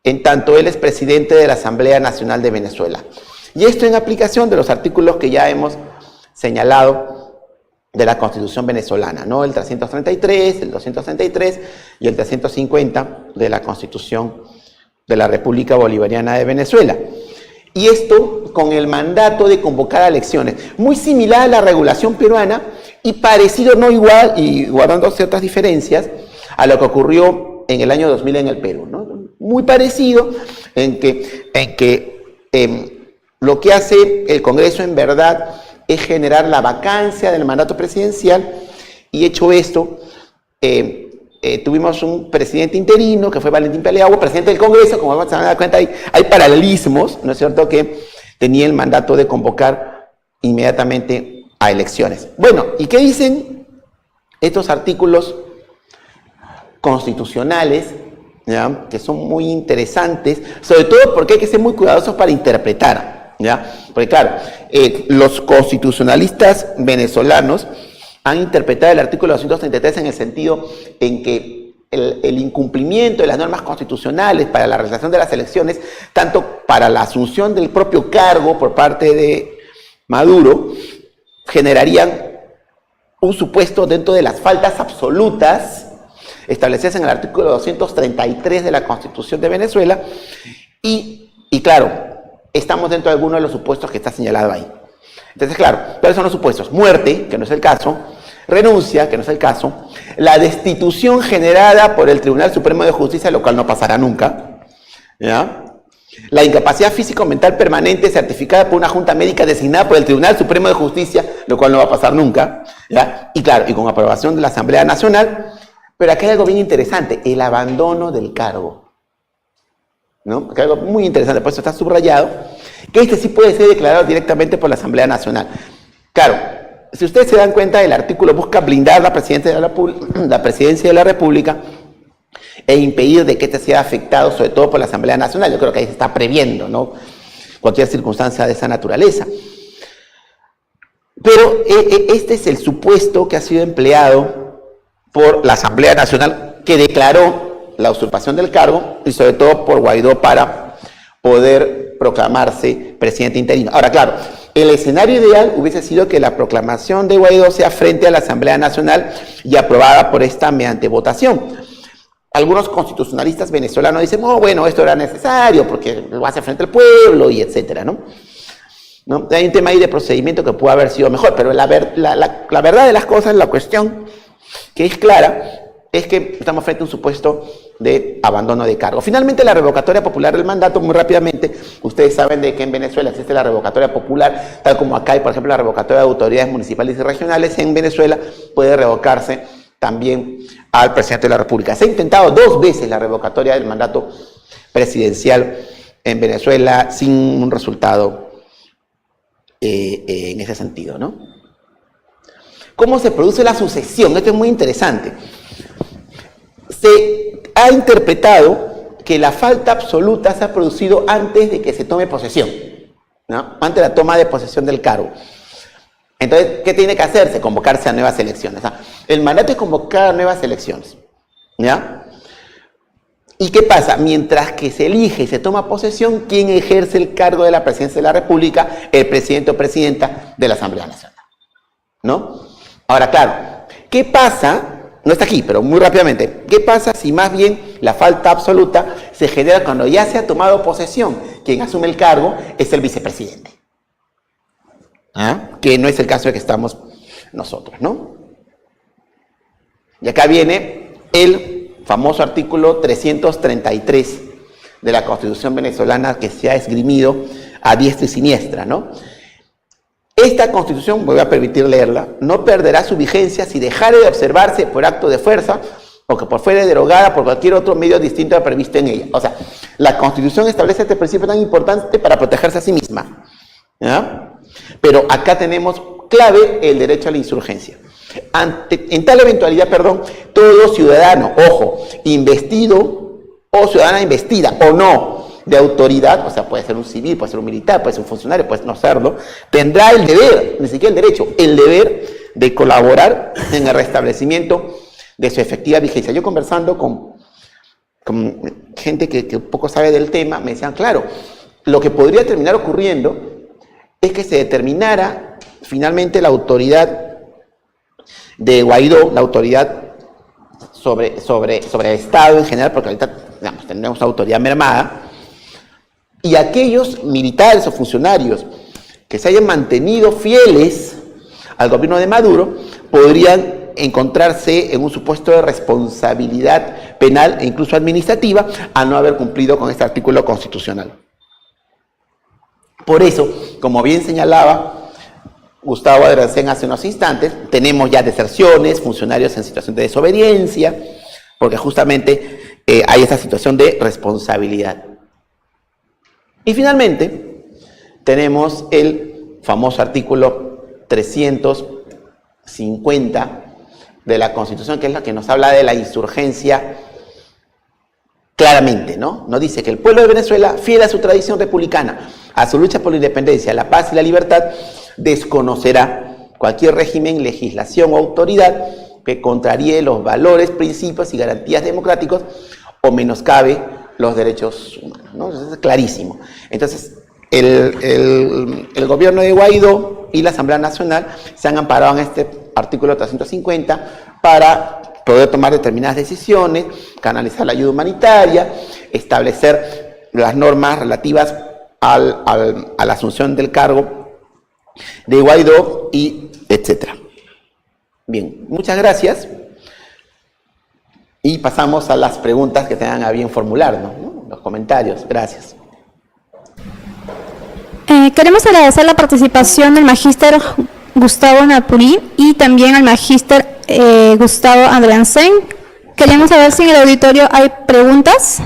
en tanto él es presidente de la Asamblea Nacional de Venezuela. Y esto en aplicación de los artículos que ya hemos señalado de la Constitución venezolana, ¿no? El 333, el 233 y el 350 de la Constitución de la República Bolivariana de Venezuela. Y esto con el mandato de convocar a elecciones, muy similar a la regulación peruana y parecido, no igual, y guardando ciertas diferencias, a lo que ocurrió en el año 2000 en el Perú, ¿no? Muy parecido en que lo que hace el Congreso en verdad es generar la vacancia del mandato presidencial, y hecho esto, tuvimos un presidente interino que fue Valentín Paniagua, presidente del Congreso. Como se van a dar cuenta, hay paralelismos, ¿no es cierto?, que tenía el mandato de convocar inmediatamente a elecciones. Bueno, ¿y qué dicen estos artículos constitucionales, ¿ya?, que son muy interesantes, sobre todo porque hay que ser muy cuidadosos para interpretar, ¿ya? Porque claro, los constitucionalistas venezolanos han interpretado el artículo 233 en el sentido en que el incumplimiento de las normas constitucionales para la realización de las elecciones, tanto para la asunción del propio cargo por parte de Maduro, generarían un supuesto dentro de las faltas absolutas establecidas en el artículo 233 de la Constitución de Venezuela, y claro, estamos dentro de alguno de los supuestos que está señalado ahí. Entonces, claro, ¿cuáles son los supuestos? Muerte, que no es el caso; renuncia, que no es el caso; la destitución generada por el Tribunal Supremo de Justicia, lo cual no pasará nunca, ¿ya?; la incapacidad física o mental permanente certificada por una junta médica designada por el Tribunal Supremo de Justicia, lo cual no va a pasar nunca, ¿ya?, y claro, y con aprobación de la Asamblea Nacional. Pero aquí hay algo bien interesante: el abandono del cargo, ¿no? Aquí hay algo muy interesante, por eso está subrayado, que este sí puede ser declarado directamente por la Asamblea Nacional. Claro, si ustedes se dan cuenta, el artículo busca blindar la presidencia de la República e impedir de que este sea afectado, sobre todo por la Asamblea Nacional. Yo creo que ahí se está previendo, ¿no?, cualquier circunstancia de esa naturaleza. Pero este es el supuesto que ha sido empleado por la Asamblea Nacional, que declaró la usurpación del cargo, y sobre todo por Guaidó, para poder proclamarse presidente interino. Ahora, claro, el escenario ideal hubiese sido que la proclamación de Guaidó sea frente a la Asamblea Nacional y aprobada por esta mediante votación. Algunos constitucionalistas venezolanos dicen: oh, bueno, esto era necesario porque lo hace frente al pueblo, y etcétera, ¿no? Hay un tema ahí de procedimiento que pudo haber sido mejor, pero la verdad de las cosas, la cuestión que es clara, es que estamos frente a un supuesto de abandono de cargo. Finalmente, la revocatoria popular del mandato, muy rápidamente, ustedes saben de que en Venezuela existe la revocatoria popular, tal como acá hay, por ejemplo, la revocatoria de autoridades municipales y regionales. En Venezuela puede revocarse también al presidente de la República. Se ha intentado 2 veces la revocatoria del mandato presidencial en Venezuela sin un resultado en ese sentido, ¿no? ¿Cómo se produce la sucesión? Esto es muy interesante. Se ha interpretado que la falta absoluta se ha producido antes de que se tome posesión, ¿no? Antes de la toma de posesión del cargo. Entonces, ¿qué tiene que hacerse? Convocarse a nuevas elecciones. El mandato es convocar a nuevas elecciones, ¿ya? ¿Y qué pasa? Mientras que se elige y se toma posesión, ¿quién ejerce el cargo de la presidencia de la República? El presidente o presidenta de la Asamblea Nacional, ¿no? Ahora, claro, ¿qué pasa? No está aquí, pero muy rápidamente. ¿Qué pasa si más bien la falta absoluta se genera cuando ya se ha tomado posesión? Quien asume el cargo es el vicepresidente, ¿ah? Que no es el caso de que estamos nosotros, ¿no? Y acá viene el famoso artículo 333 de la Constitución venezolana que se ha esgrimido a diestra y siniestra, ¿no? Esta Constitución, voy a permitir leerla, no perderá su vigencia si dejare de observarse por acto de fuerza o que por fuere derogada por cualquier otro medio distinto al previsto en ella. O sea, la Constitución establece este principio tan importante para protegerse a sí misma, ¿ya? Pero acá tenemos clave el derecho a la insurgencia. En tal eventualidad, todo ciudadano, ojo, investido o ciudadana investida o no de autoridad, o sea, puede ser un civil, puede ser un militar, puede ser un funcionario, puede no serlo, tendrá el deber, ni siquiera el derecho, el deber de colaborar en el restablecimiento de su efectiva vigencia. Yo conversando con gente que poco sabe del tema, me decían, claro, lo que podría terminar ocurriendo es que se determinara finalmente la autoridad de Guaidó, la autoridad sobre el Estado en general, porque ahorita, digamos, tenemos autoridad mermada, y aquellos militares o funcionarios que se hayan mantenido fieles al gobierno de Maduro podrían encontrarse en un supuesto de responsabilidad penal e incluso administrativa a no haber cumplido con este artículo constitucional. Por eso, como bien señalaba Gustavo Adriancén hace unos instantes, tenemos ya deserciones, funcionarios en situación de desobediencia, porque justamente hay esa situación de responsabilidad. Y finalmente, tenemos el famoso artículo 350 de la Constitución, que es la que nos habla de la insurgencia claramente, ¿no? Nos dice que el pueblo de Venezuela, fiel a su tradición republicana, a su lucha por la independencia, la paz y la libertad, desconocerá cualquier régimen, legislación o autoridad que contraríe los valores, principios y garantías democráticos o menoscabe los derechos humanos, ¿no? Eso es clarísimo. Entonces, el gobierno de Guaidó y la Asamblea Nacional se han amparado en este artículo 350 para poder tomar determinadas decisiones, canalizar la ayuda humanitaria, establecer las normas relativas a la asunción del cargo de Guaidó y etcétera. Bien, muchas gracias. Y pasamos a las preguntas que tengan a bien formularnos, ¿no? Los comentarios. Gracias. Queremos agradecer la participación del magíster Gustavo Napuri y también al magíster Gustavo Adriancén. Queremos saber si en el auditorio hay preguntas.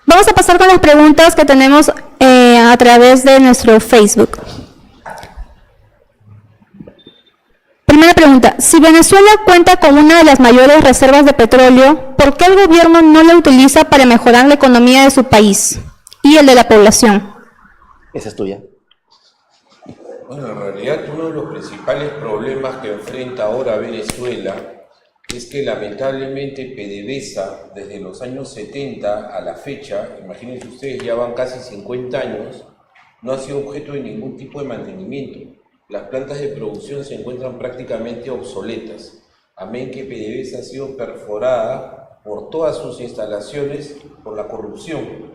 Vamos a pasar con las preguntas que tenemos a través de nuestro Facebook. Primera pregunta, si Venezuela cuenta con una de las mayores reservas de petróleo, ¿por qué el gobierno no la utiliza para mejorar la economía de su país y el de la población? Esa es tuya. Bueno, en realidad uno de los principales problemas que enfrenta ahora Venezuela es que lamentablemente PDVSA, desde los años 70 a la fecha, imagínense ustedes, ya van casi 50 años, no ha sido objeto de ningún tipo de mantenimiento. Las plantas de producción se encuentran prácticamente obsoletas, amén que PDVSA ha sido perforada por todas sus instalaciones por la corrupción.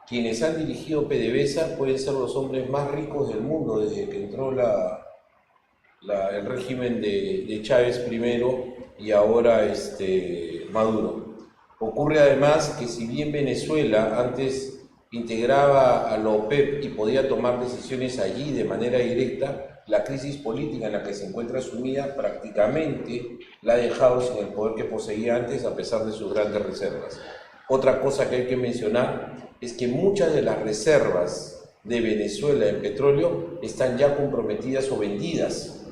Quienes han dirigido PDVSA pueden ser los hombres más ricos del mundo desde que entró el régimen de Chávez primero y ahora Maduro. Ocurre además que si bien Venezuela antes integraba a la OPEP y podía tomar decisiones allí de manera directa, la crisis política en la que se encuentra sumida prácticamente la ha dejado sin el poder que poseía antes, a pesar de sus grandes reservas. Otra cosa que hay que mencionar es que muchas de las reservas de Venezuela en petróleo están ya comprometidas o vendidas,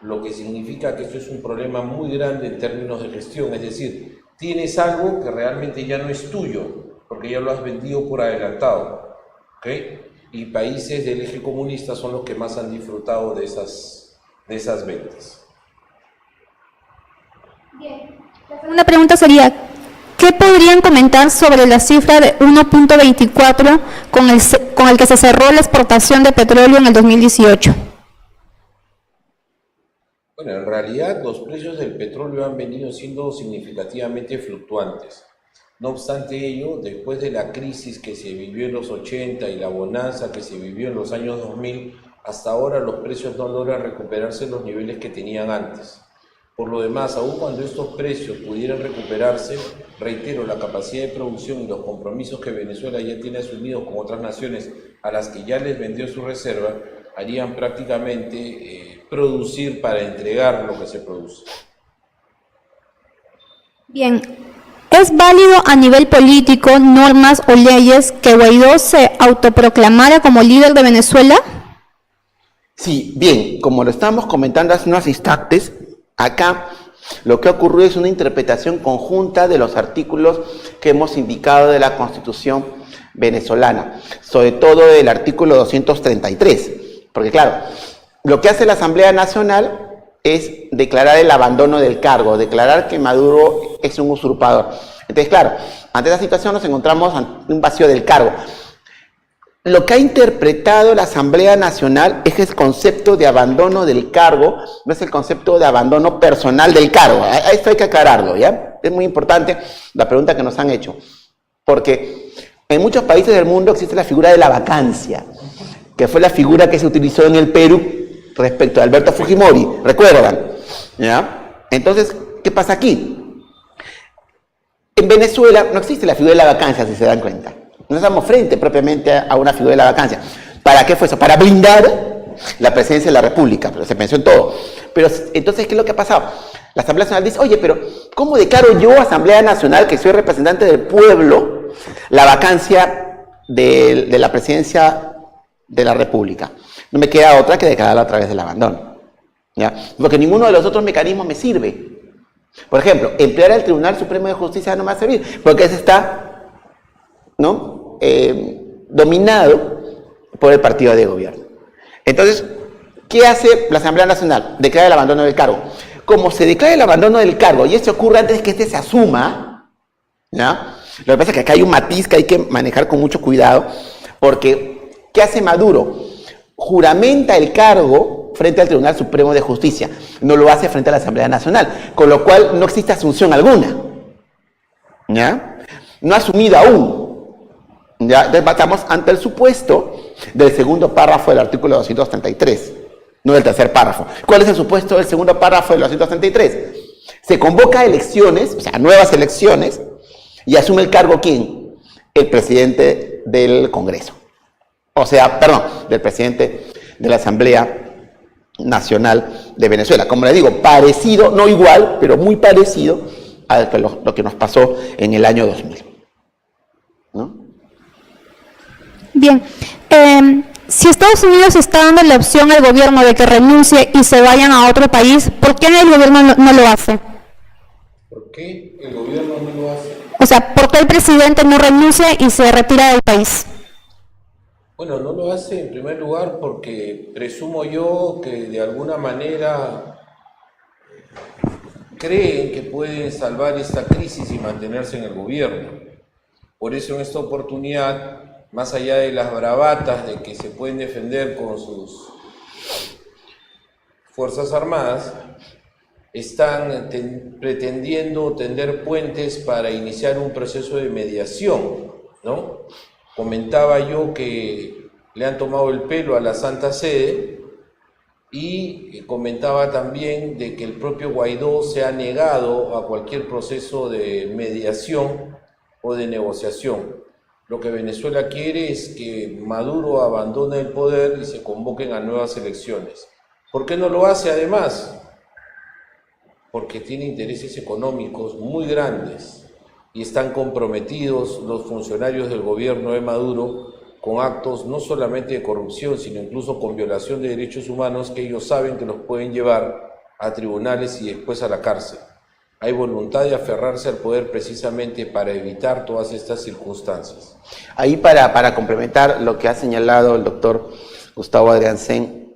lo que significa que esto es un problema muy grande en términos de gestión, es decir, tienes algo que realmente ya no es tuyo, porque ya lo has vendido por adelantado, ¿ok? Y países del eje comunista son los que más han disfrutado de esas ventas. Bien. La segunda pregunta sería, ¿qué podrían comentar sobre la cifra de 1.24 con el que se cerró la exportación de petróleo en el 2018? Bueno, en realidad los precios del petróleo han venido siendo significativamente fluctuantes. No obstante ello, después de la crisis que se vivió en los 80 y la bonanza que se vivió en los años 2000, hasta ahora los precios no logran recuperarse en los niveles que tenían antes. Por lo demás, aun cuando estos precios pudieran recuperarse, reitero, la capacidad de producción y los compromisos que Venezuela ya tiene asumidos con otras naciones a las que ya les vendió su reserva, harían prácticamente producir para entregar lo que se produce. Bien, ¿es válido a nivel político, normas o leyes que Guaidó se autoproclamara como líder de Venezuela? Sí, bien, como lo estábamos comentando hace unos instantes, acá lo que ha ocurrido es una interpretación conjunta de los artículos que hemos indicado de la Constitución venezolana, sobre todo del artículo 233, porque claro, lo que hace la Asamblea Nacional es declarar el abandono del cargo, declarar que Maduro es un usurpador. Entonces, claro, ante esa situación nos encontramos ante un vacío del cargo. Lo que ha interpretado la Asamblea Nacional es el concepto de abandono del cargo, no es el concepto de abandono personal del cargo. Esto hay que aclararlo, ¿ya? Es muy importante la pregunta que nos han hecho, porque en muchos países del mundo existe la figura de la vacancia, que fue la figura que se utilizó en el Perú respecto a Alberto Fujimori, ¿recuerdan? ¿Ya? Entonces, ¿qué pasa aquí? En Venezuela no existe la figura de la vacancia, si se dan cuenta. No estamos frente propiamente a una figura de la vacancia. ¿Para qué fue eso? Para blindar la presidencia de la República, pero se pensó en todo. Pero entonces, ¿qué es lo que ha pasado? La Asamblea Nacional dice, oye, pero ¿cómo declaro yo, Asamblea Nacional, que soy representante del pueblo, la vacancia de la presidencia de la República? No me queda otra que declararla a través del abandono, ¿ya? Porque ninguno de los otros mecanismos me sirve. Por ejemplo, emplear al Tribunal Supremo de Justicia no me va a servir, porque ese está, ¿no?, dominado por el partido de gobierno. Entonces, ¿qué hace la Asamblea Nacional? Declara el abandono del cargo. Como se declara el abandono del cargo y esto ocurre antes que este se asuma, ¿ya? Lo que pasa es que acá hay un matiz que hay que manejar con mucho cuidado, porque ¿qué hace Maduro? Juramenta el cargo frente al Tribunal Supremo de Justicia, no lo hace frente a la Asamblea Nacional, con lo cual no existe asunción alguna, ¿ya? No ha asumido aún, ¿ya? Entonces estamos ante el supuesto del segundo párrafo del artículo 233, no del tercer párrafo. ¿Cuál es el supuesto del segundo párrafo del 233? Se convoca a elecciones, o sea, nuevas elecciones, y asume el cargo ¿quién? El presidente del Congreso. O sea, perdón, del presidente de la Asamblea Nacional de Venezuela. Como le digo, parecido, no igual, pero muy parecido a lo que nos pasó en el año 2000, ¿no? Bien, si Estados Unidos está dando la opción al gobierno de que renuncie y se vayan a otro país, ¿por qué el gobierno no lo hace? ¿Por qué el gobierno no lo hace? O sea, ¿por qué el presidente no renuncia y se retira del país? Bueno, no lo hace en primer lugar porque presumo yo que de alguna manera creen que pueden salvar esta crisis y mantenerse en el gobierno. Por eso en esta oportunidad, más allá de las bravatas de que se pueden defender con sus Fuerzas Armadas, están pretendiendo tender puentes para iniciar un proceso de mediación, ¿no? Comentaba yo que le han tomado el pelo a la Santa Sede y comentaba también de que el propio Guaidó se ha negado a cualquier proceso de mediación o de negociación. Lo que Venezuela quiere es que Maduro abandone el poder y se convoquen a nuevas elecciones. ¿Por qué no lo hace además? Porque tiene intereses económicos muy grandes y están comprometidos los funcionarios del gobierno de Maduro con actos no solamente de corrupción, sino incluso con violación de derechos humanos que ellos saben que los pueden llevar a tribunales y después a la cárcel. Hay voluntad de aferrarse al poder precisamente para evitar todas estas circunstancias. Ahí para complementar lo que ha señalado el doctor Gustavo Adriancén,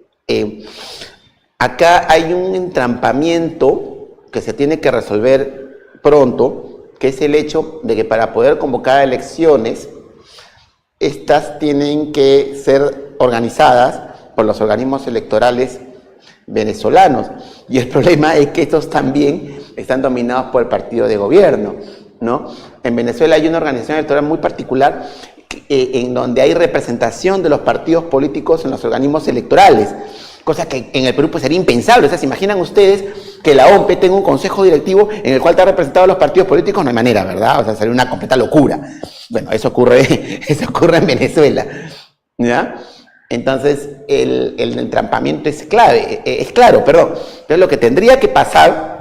acá hay un entrampamiento que se tiene que resolver pronto, que es el hecho de que para poder convocar elecciones, estas tienen que ser organizadas por los organismos electorales venezolanos. Y el problema es que estos también están dominados por el partido de gobierno, ¿no? En Venezuela hay una organización electoral muy particular en donde hay representación de los partidos políticos en los organismos electorales, cosa que en el Perú pues sería impensable. O sea, ¿se imaginan ustedes que la OMP tenga un consejo directivo en el cual están representados los partidos políticos? No hay manera, ¿verdad? O sea, sería una completa locura. Bueno, eso ocurre en Venezuela, ¿ya? Entonces, el entrampamiento es claro, perdón. Entonces, lo que tendría que pasar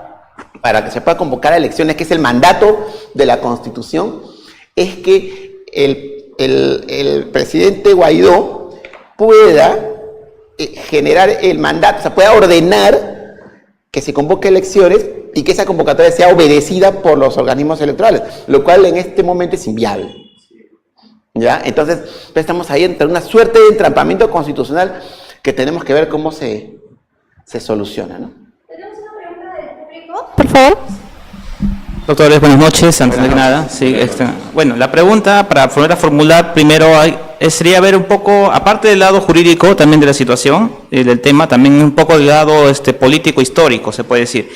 para que se pueda convocar a elecciones, que es el mandato de la Constitución, es que el presidente Guaidó pueda generar el mandato, o sea, pueda ordenar que se convoque elecciones y que esa convocatoria sea obedecida por los organismos electorales, lo cual en este momento es inviable. ¿Ya? Entonces, estamos ahí entre una suerte de entrampamiento constitucional que tenemos que ver cómo se soluciona, ¿no? Tenemos una pregunta del público, por favor. Doctores, buenas noches. Antes de nada, sí, bueno, la pregunta para volver a formular primero sería ver un poco, aparte del lado jurídico también de la situación, del tema, también un poco del lado político histórico, se puede decir.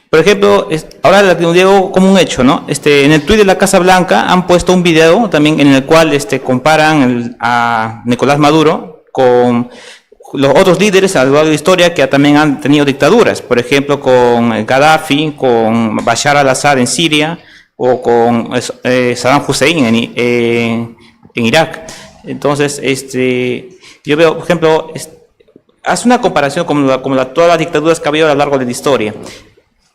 Por ejemplo, ahora lo digo como un hecho, ¿no? En el tuit de la Casa Blanca han puesto un video también en el cual comparan a Nicolás Maduro con los otros líderes a lo largo de la historia que también han tenido dictaduras, por ejemplo con Gaddafi, con Bashar al-Assad en Siria o con Saddam Hussein en Irak. Entonces, yo veo, por ejemplo, hace una comparación como todas las dictaduras que ha habido a lo largo de la historia.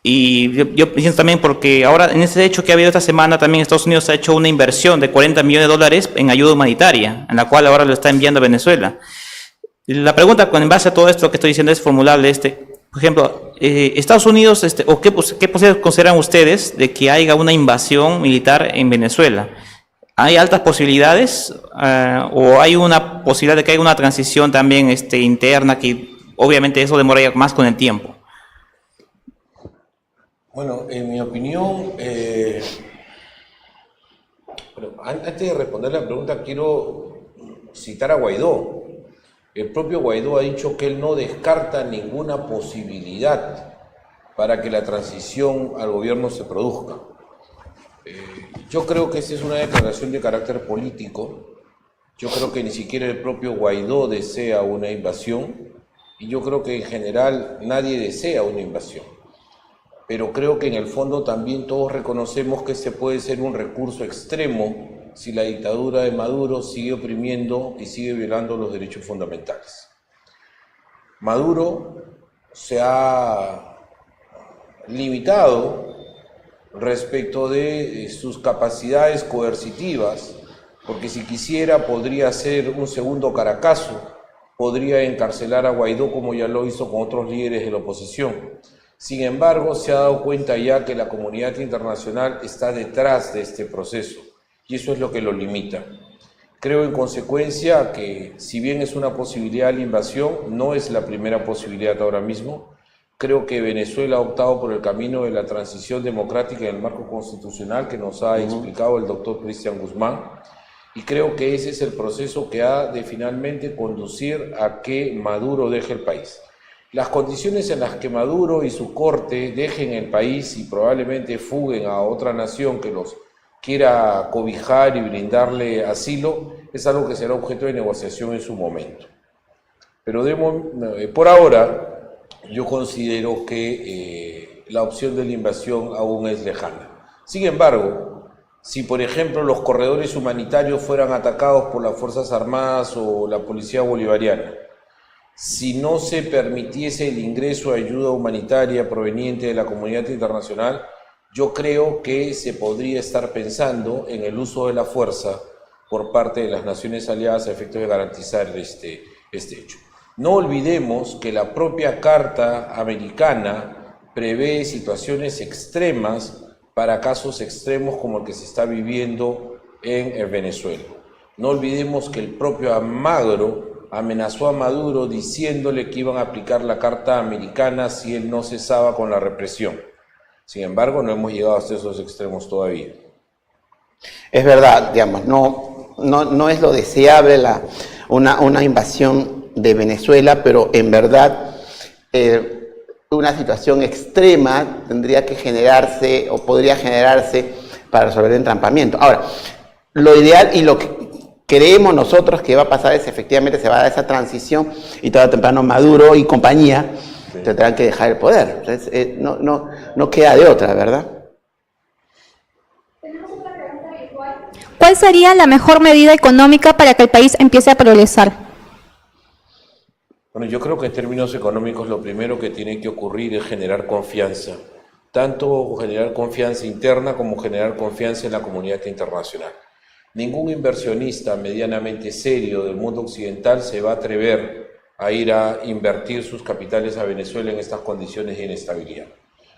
Y yo pienso también porque ahora en ese hecho que ha habido esta semana también Estados Unidos ha hecho una inversión de $40 millones en ayuda humanitaria, en la cual ahora lo está enviando a Venezuela. La pregunta en base a todo esto que estoy diciendo es formulable, por ejemplo, Estados Unidos, o qué posibilidades consideran ustedes de que haya una invasión militar en Venezuela? ¿Hay altas posibilidades o hay una posibilidad de que haya una transición también interna que obviamente eso demoraría más con el tiempo? Bueno, en mi opinión, antes de responder la pregunta quiero citar a Guaidó. El propio Guaidó ha dicho que él no descarta ninguna posibilidad para que la transición al gobierno se produzca. Yo creo que esa es una declaración de carácter político. Yo creo que ni siquiera el propio Guaidó desea una invasión y yo creo que en general nadie desea una invasión. Pero creo que en el fondo también todos reconocemos que este puede ser un recurso extremo si la dictadura de Maduro sigue oprimiendo y sigue violando los derechos fundamentales. Maduro se ha limitado respecto de sus capacidades coercitivas, porque si quisiera podría hacer un segundo Caracazo, podría encarcelar a Guaidó como ya lo hizo con otros líderes de la oposición. Sin embargo, se ha dado cuenta ya que la comunidad internacional está detrás de este proceso y eso es lo que lo limita. Creo en consecuencia que si bien es una posibilidad la invasión, no es la primera posibilidad ahora mismo. Creo que Venezuela ha optado por el camino de la transición democrática en el marco constitucional que nos ha explicado el doctor Cristian Guzmán y creo que ese es el proceso que ha de finalmente conducir a que Maduro deje el país. Las condiciones en las que Maduro y su corte dejen el país y probablemente fuguen a otra nación que los quiera cobijar y brindarle asilo, es algo que será objeto de negociación en su momento. Pero por ahora, yo considero que la opción de la invasión aún es lejana. Sin embargo, Si, por ejemplo, los corredores humanitarios fueran atacados por las Fuerzas Armadas o la Policía Bolivariana, si no se permitiese el ingreso de ayuda humanitaria proveniente de la comunidad internacional, yo creo que se podría estar pensando en el uso de la fuerza por parte de las naciones aliadas a efectos de garantizar este hecho. No olvidemos que la propia Carta Americana prevé situaciones extremas para casos extremos como el que se está viviendo en Venezuela. No olvidemos que el propio Almagro amenazó a Maduro diciéndole que iban a aplicar la Carta Americana si él no cesaba con la represión. Sin embargo, no hemos llegado hasta esos extremos todavía. Es verdad, digamos, no es lo deseable una invasión de Venezuela, pero en verdad una situación extrema tendría que generarse o podría generarse para resolver el entrampamiento. Ahora, lo ideal y lo que creemos nosotros que va a pasar es efectivamente se va a dar esa transición y tarde o temprano Maduro y compañía tendrán que dejar el poder. Entonces, no queda de otra, ¿verdad? ¿Cuál sería la mejor medida económica para que el país empiece a progresar? Bueno, yo creo que en términos económicos lo primero que tiene que ocurrir es generar confianza, tanto generar confianza interna como generar confianza en la comunidad internacional. Ningún inversionista medianamente serio del mundo occidental se va a atrever a ir a invertir sus capitales a Venezuela en estas condiciones de inestabilidad.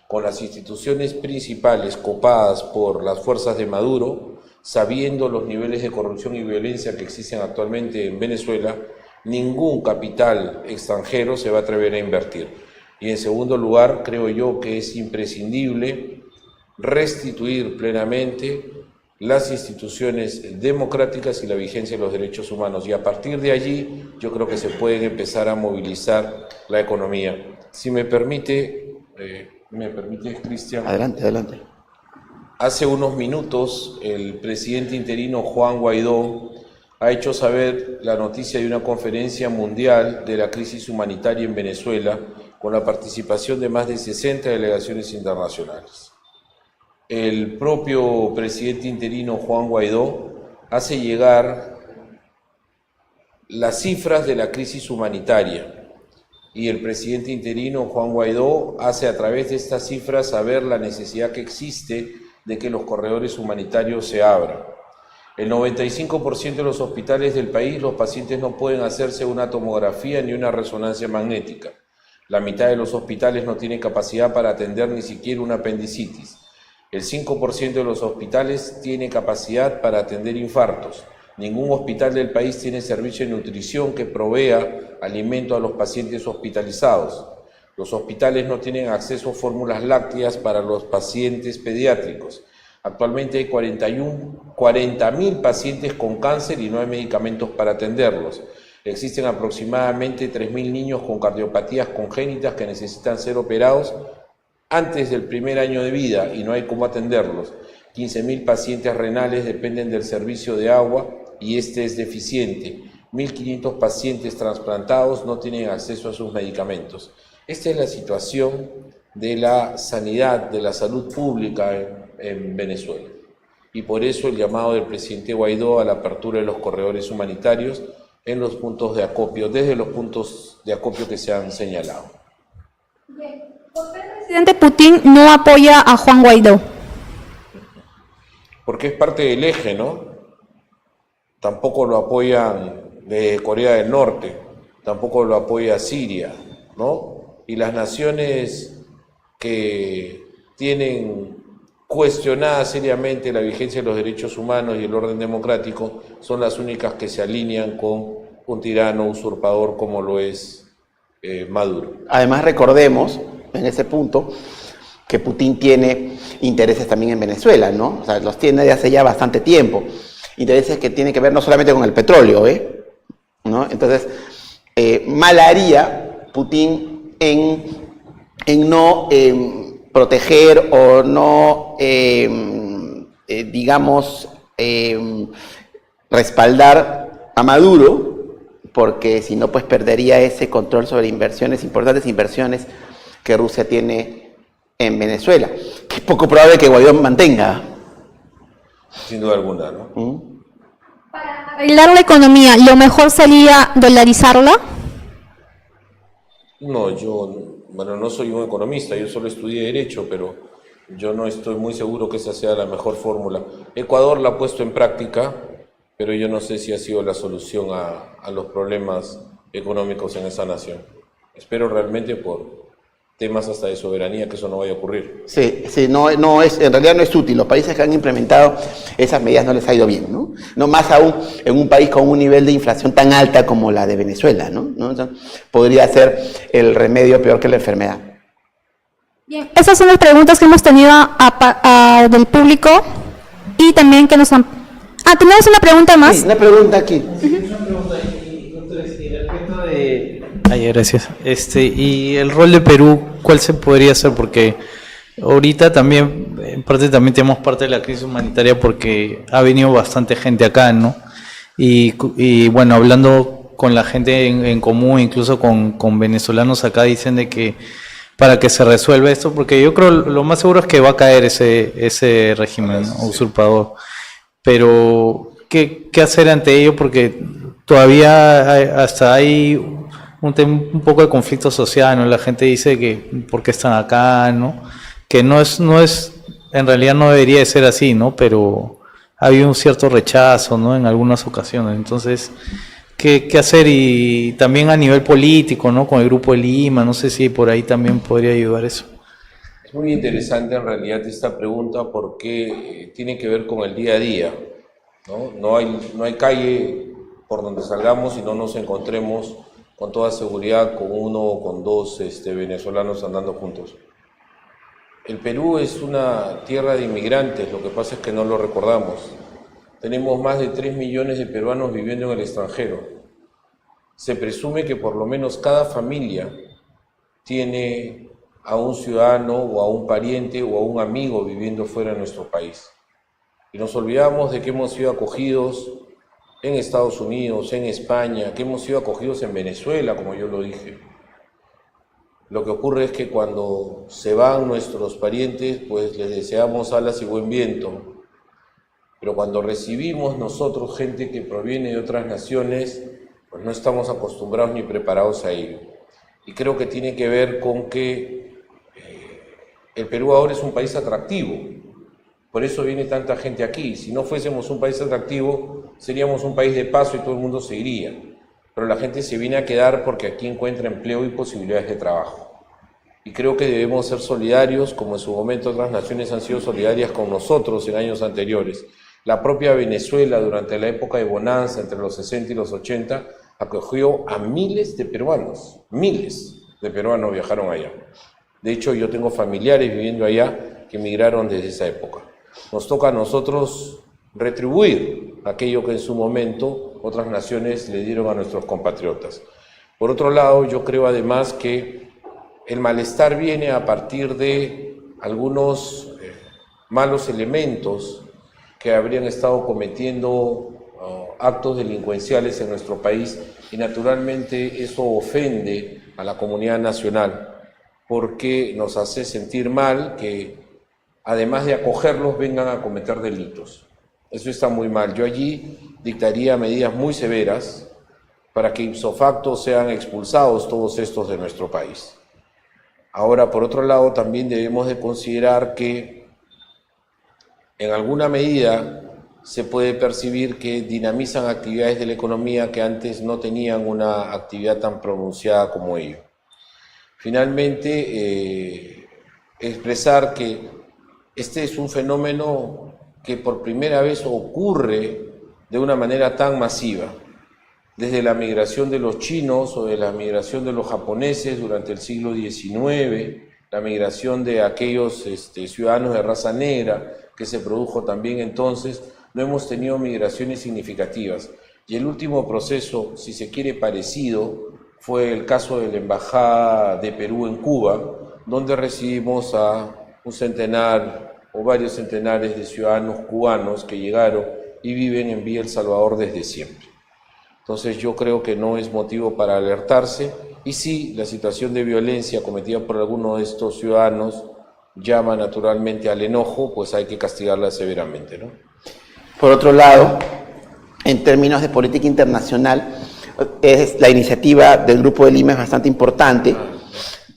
Con las instituciones principales copadas por las fuerzas de Maduro, sabiendo los niveles de corrupción y violencia que existen actualmente en Venezuela, ningún capital extranjero se va a atrever a invertir. Y en segundo lugar, creo yo que es imprescindible restituir plenamente las instituciones democráticas y la vigencia de los derechos humanos. Y a partir de allí, yo creo que se puede empezar a movilizar la economía. Si me permite, Cristian. Adelante, adelante. Hace unos minutos, el presidente interino Juan Guaidó ha hecho saber la noticia de una conferencia mundial de la crisis humanitaria en Venezuela con la participación de más de 60 delegaciones internacionales. El propio presidente interino Juan Guaidó hace llegar las cifras de la crisis humanitaria y el presidente interino Juan Guaidó hace a través de estas cifras saber la necesidad que existe de que los corredores humanitarios se abran. El 95% de los hospitales del país, los pacientes no pueden hacerse una tomografía ni una resonancia magnética. La mitad de los hospitales no tienen capacidad para atender ni siquiera una apendicitis. El 5% de los hospitales tiene capacidad para atender infartos. Ningún hospital del país tiene servicio de nutrición que provea alimento a los pacientes hospitalizados. Los hospitales no tienen acceso a fórmulas lácteas para los pacientes pediátricos. Actualmente hay 40.000 pacientes con cáncer y no hay medicamentos para atenderlos. Existen aproximadamente 3.000 niños con cardiopatías congénitas que necesitan ser operados antes del primer año de vida y no hay cómo atenderlos. 15.000 pacientes renales dependen del servicio de agua y este es deficiente. 1.500 pacientes trasplantados no tienen acceso a sus medicamentos. Esta es la situación de la sanidad, de la salud pública en Venezuela. Y por eso el llamado del presidente Guaidó a la apertura de los corredores humanitarios en los puntos de acopio, desde los puntos de acopio que se han señalado. ¿Por qué el presidente Putin no apoya a Juan Guaidó? Porque es parte del eje, ¿no? Tampoco lo apoyan de Corea del Norte, tampoco lo apoya Siria, ¿no? Y las naciones que tienen cuestionada seriamente la vigencia de los derechos humanos y el orden democrático son las únicas que se alinean con un tirano usurpador como lo es Maduro. Además recordemos, en ese punto, que Putin tiene intereses también en Venezuela, ¿no? O sea, los tiene de hace ya bastante tiempo. Intereses que tienen que ver no solamente con el petróleo, ¿no? Entonces, mal haría Putin en no proteger o no, respaldar a Maduro, porque si no, pues perdería ese control sobre inversiones, importantes inversiones que Rusia tiene en Venezuela, que es poco probable que Guaidó mantenga. sin duda alguna, ¿no? Para arreglar la economía, ¿lo mejor sería dolarizarla? No, bueno, no soy un economista, yo solo estudié Derecho, pero yo no estoy muy seguro que esa sea la mejor fórmula. Ecuador la ha puesto en práctica, pero yo no sé si ha sido la solución a los problemas económicos en esa nación. Espero realmente por temas hasta de soberanía que eso no vaya a ocurrir. Sí, no es, en realidad no es útil. Los países que han implementado esas medidas no les ha ido bien, ¿no? No más aún en un país con un nivel de inflación tan alta como la de Venezuela, ¿no? O sea, podría ser el remedio peor que la enfermedad. Bien, esas son las preguntas que hemos tenido del público y también que nos han... tenemos una pregunta más. Sí, una pregunta aquí. Una pregunta ahí, doctor, respecto de... gracias. Y el rol de Perú, ¿cuál se podría hacer? Porque ahorita también, en parte también tenemos parte de la crisis humanitaria porque ha venido bastante gente acá, ¿no? Y bueno, hablando con la gente en común, incluso con venezolanos acá, dicen de que para que se resuelva esto, porque yo creo lo más seguro es que va a caer ese régimen, ¿no?, usurpador. Pero, ¿qué hacer ante ello? Porque todavía hasta hay un poco de conflicto social, ¿no? La gente dice que ¿por qué están acá?, ¿no? Que no es, en realidad no debería de ser así, ¿no? Pero ha habido un cierto rechazo, ¿no?, en algunas ocasiones. Entonces, ¿qué hacer? Y también a nivel político, ¿no?, con el Grupo de Lima, no sé si por ahí también podría ayudar eso. Es muy interesante en realidad esta pregunta porque tiene que ver con el día a día, ¿no? No hay calle por donde salgamos y no nos encontremos con toda seguridad con uno o con dos venezolanos andando juntos. El Perú es una tierra de inmigrantes, lo que pasa es que no lo recordamos. Tenemos más de 3 millones de peruanos viviendo en el extranjero. Se presume que por lo menos cada familia tiene a un ciudadano o a un pariente o a un amigo viviendo fuera de nuestro país. Y nos olvidamos de que hemos sido acogidos en Estados Unidos, en España, que hemos sido acogidos en Venezuela, como yo lo dije. Lo que ocurre es que cuando se van nuestros parientes, pues les deseamos alas y buen viento. Pero cuando recibimos nosotros gente que proviene de otras naciones, pues no estamos acostumbrados ni preparados a ello. Y creo que tiene que ver con que el Perú ahora es un país atractivo. Por eso viene tanta gente aquí. Si no fuésemos un país atractivo, seríamos un país de paso y todo el mundo se iría. Pero la gente se viene a quedar porque aquí encuentra empleo y posibilidades de trabajo. Y creo que debemos ser solidarios, como en su momento otras naciones han sido solidarias con nosotros en años anteriores. La propia Venezuela, durante la época de bonanza, entre los 60 y los 80, acogió a miles de peruanos. Miles de peruanos viajaron allá. De hecho, yo tengo familiares viviendo allá que emigraron desde esa época. Nos toca a nosotros retribuir aquello que en su momento otras naciones le dieron a nuestros compatriotas. Por otro lado, yo creo además que el malestar viene a partir de algunos malos elementos que habrían estado cometiendo actos delincuenciales en nuestro país y naturalmente eso ofende a la comunidad nacional porque nos hace sentir mal que además de acogerlos vengan a cometer delitos. Eso está muy mal. Yo allí dictaría medidas muy severas para que ipso facto sean expulsados todos estos de nuestro país. Ahora, por otro lado, también debemos de considerar que en alguna medida se puede percibir que dinamizan actividades de la economía que antes no tenían una actividad tan pronunciada como ello. Finalmente, expresar que este es un fenómeno que por primera vez ocurre de una manera tan masiva, desde la migración de los chinos o de la migración de los japoneses durante el siglo XIX, la migración de aquellos ciudadanos de raza negra que se produjo también entonces, no hemos tenido migraciones significativas. Y el último proceso, si se quiere parecido, fue el caso de la Embajada de Perú en Cuba, donde recibimos a un centenar o varios centenares de ciudadanos cubanos que llegaron y viven en Villa El Salvador desde siempre. Entonces yo creo que no es motivo para alertarse y sí, la situación de violencia cometida por alguno de estos ciudadanos llama naturalmente al enojo, pues hay que castigarla severamente, ¿no? Por otro lado, en términos de política internacional, la iniciativa del Grupo de Lima es bastante importante,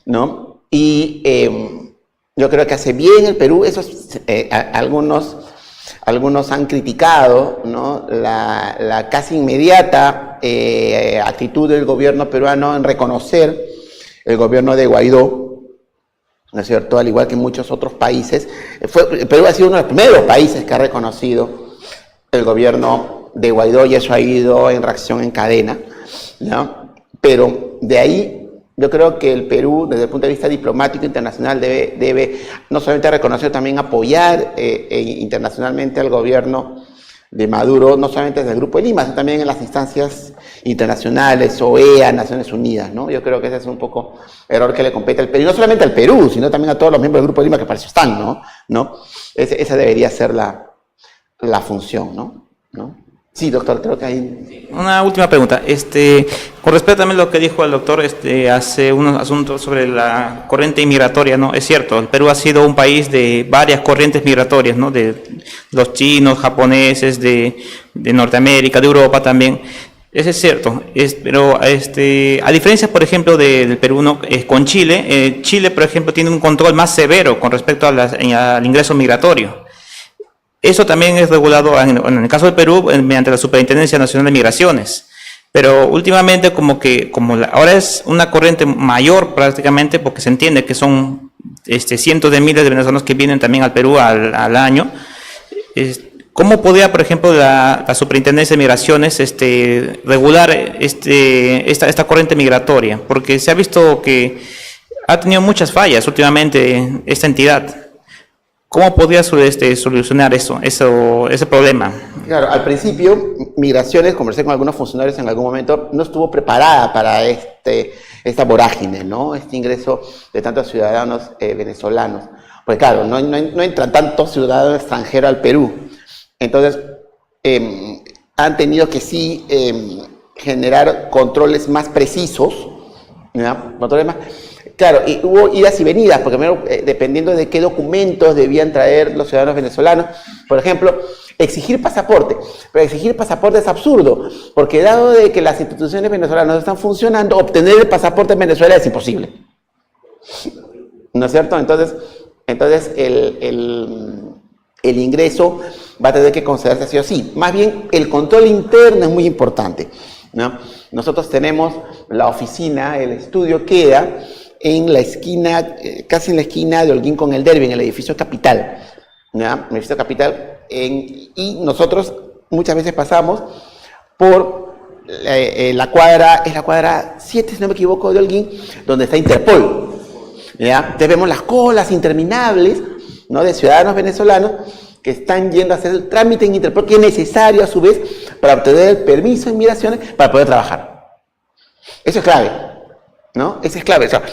¿no? Y yo creo que hace bien el Perú. Algunos han criticado, ¿no?, la casi inmediata actitud del gobierno peruano en reconocer el gobierno de Guaidó, ¿no es cierto?, al igual que muchos otros países. Perú ha sido uno de los primeros países que ha reconocido el gobierno de Guaidó, y eso ha ido en reacción en cadena, ¿no? Pero de ahí yo creo que el Perú, desde el punto de vista diplomático internacional, debe no solamente reconocer, también apoyar internacionalmente al gobierno de Maduro, no solamente desde el Grupo de Lima, sino también en las instancias internacionales, OEA, Naciones Unidas, ¿no? Yo creo que ese es un poco error que le compete al Perú, y no solamente al Perú, sino también a todos los miembros del Grupo de Lima, que para eso están, ¿no? Esa debería ser la función, ¿no? Sí, doctor, creo que hay... Una última pregunta. Con respecto también a lo que dijo el doctor hace unos asuntos sobre la corriente inmigratoria, ¿no? Es cierto, el Perú ha sido un país de varias corrientes migratorias, ¿no? De los chinos, japoneses, de Norteamérica, de Europa también. Eso es cierto, pero a diferencia, por ejemplo, del Perú, ¿no?, con Chile, Chile, por ejemplo, tiene un control más severo con respecto al ingreso migratorio. Eso también es regulado, en el caso del Perú, mediante la Superintendencia Nacional de Migraciones. Pero últimamente ahora es una corriente mayor prácticamente, porque se entiende que son cientos de miles de venezolanos que vienen también al Perú al año. ¿Cómo podría, por ejemplo, la Superintendencia de Migraciones regular esta corriente migratoria? Porque se ha visto que ha tenido muchas fallas últimamente esta entidad. ¿Cómo podría solucionar ese problema? Claro, al principio, Migraciones, conversé con algunos funcionarios en algún momento, no estuvo preparada para esta vorágine, ¿no? Este ingreso de tantos ciudadanos venezolanos. Porque claro, no entran tantos ciudadanos extranjeros al Perú. Entonces, han tenido que sí generar controles más precisos, ¿no? Controles más... Claro, y hubo idas y venidas, porque primero, dependiendo de qué documentos debían traer los ciudadanos venezolanos, por ejemplo, exigir pasaporte. Pero exigir pasaporte es absurdo, porque dado de que las instituciones venezolanas no están funcionando, obtener el pasaporte en Venezuela es imposible. ¿No es cierto? Entonces el ingreso va a tener que concederse sí o sí. Más bien, el control interno es muy importante, ¿no? Nosotros tenemos la oficina, el estudio queda en la esquina, casi en la esquina de Holguín con el Derby, en el edificio Capital, ¿ya? El edificio Capital, y nosotros muchas veces pasamos por la cuadra, es la cuadra 7, si no me equivoco, de Holguín, donde está Interpol, ¿ya? Entonces vemos las colas interminables, ¿no?, de ciudadanos venezolanos que están yendo a hacer el trámite en Interpol, que es necesario a su vez para obtener el permiso de migraciones para poder trabajar. Eso es clave, ¿no? Eso es clave. O sea,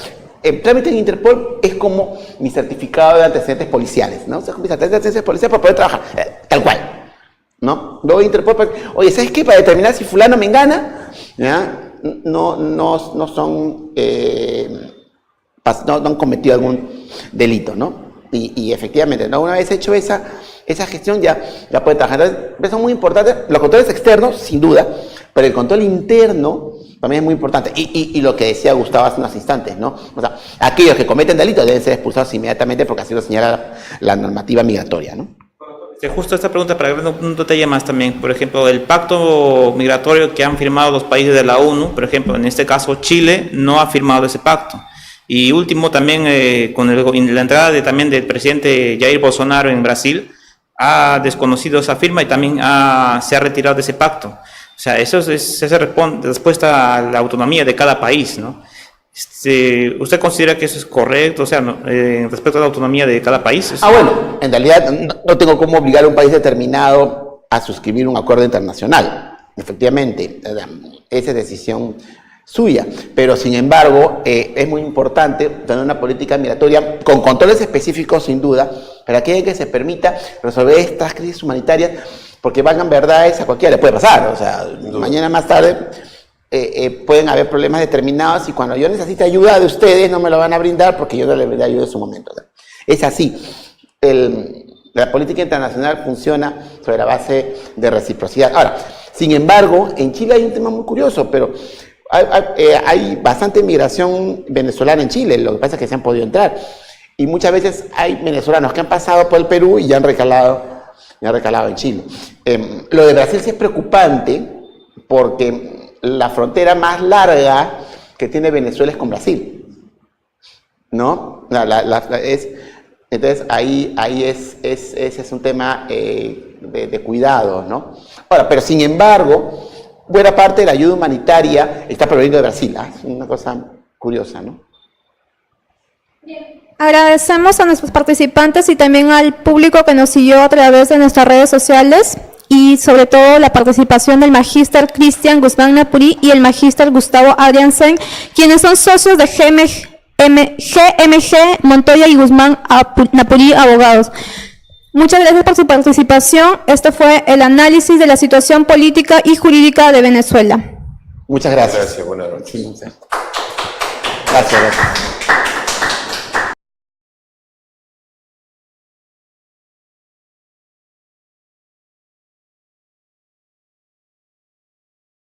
el trámite en Interpol es como mi certificado de antecedentes policiales, ¿no? O sea, mis antecedentes policiales para poder trabajar, tal cual, ¿no? Luego Interpol, oye, ¿sabes qué? Para determinar si fulano me engana, ¿ya? No han cometido algún delito, ¿no? Y efectivamente, ¿no? Una vez hecho esa gestión ya puede trabajar. Entonces, son muy importantes los controles externos, sin duda, pero el control interno también es muy importante. Y lo que decía Gustavo hace unos instantes, ¿no? O sea, aquellos que cometen delitos deben ser expulsados inmediatamente, porque así lo señala la normativa migratoria, ¿no? Justo esta pregunta, para agregar un detalle más también, por ejemplo, el pacto migratorio que han firmado los países de la ONU, por ejemplo, en este caso Chile no ha firmado ese pacto. Y último, también con la entrada también del presidente Jair Bolsonaro en Brasil, ha desconocido esa firma y también se ha retirado de ese pacto. O sea, eso es respuesta a la autonomía de cada país, ¿no? ¿Usted considera que eso es correcto? O sea, respecto a la autonomía de cada país. Bueno, en realidad no tengo cómo obligar a un país determinado a suscribir un acuerdo internacional. Efectivamente, esa es decisión suya, pero sin embargo es muy importante tener una política migratoria con controles específicos, sin duda, para que se permita resolver estas crisis humanitarias, porque valgan verdades, a cualquiera le puede pasar. O sea, mañana más tarde pueden haber problemas determinados, y cuando yo necesite ayuda de ustedes no me lo van a brindar porque yo no les brindé ayuda en su momento. O sea, es así. La política internacional funciona sobre la base de reciprocidad. Ahora, sin embargo, en Chile hay un tema muy curioso, pero hay bastante migración venezolana en Chile, lo que pasa es que se han podido entrar. Y muchas veces hay venezolanos que han pasado por el Perú y ya han recalado en Chile. Lo de Brasil sí es preocupante porque la frontera más larga que tiene Venezuela es con Brasil, ¿no? Entonces ahí ese es un tema de cuidado, ¿no? Ahora, pero sin embargo, buena parte de la ayuda humanitaria está proveniendo de Brasil. Es una cosa curiosa, ¿no? Agradecemos a nuestros participantes y también al público que nos siguió a través de nuestras redes sociales y sobre todo la participación del magíster Cristian Guzmán Napurí y el magíster Gustavo Adriansen, quienes son socios de GMG Montoya y Guzmán Napurí Abogados. Muchas gracias por su participación. Este fue el análisis de la situación política y jurídica de Venezuela. Muchas gracias. Gracias, buenas noches. Sí, gracias.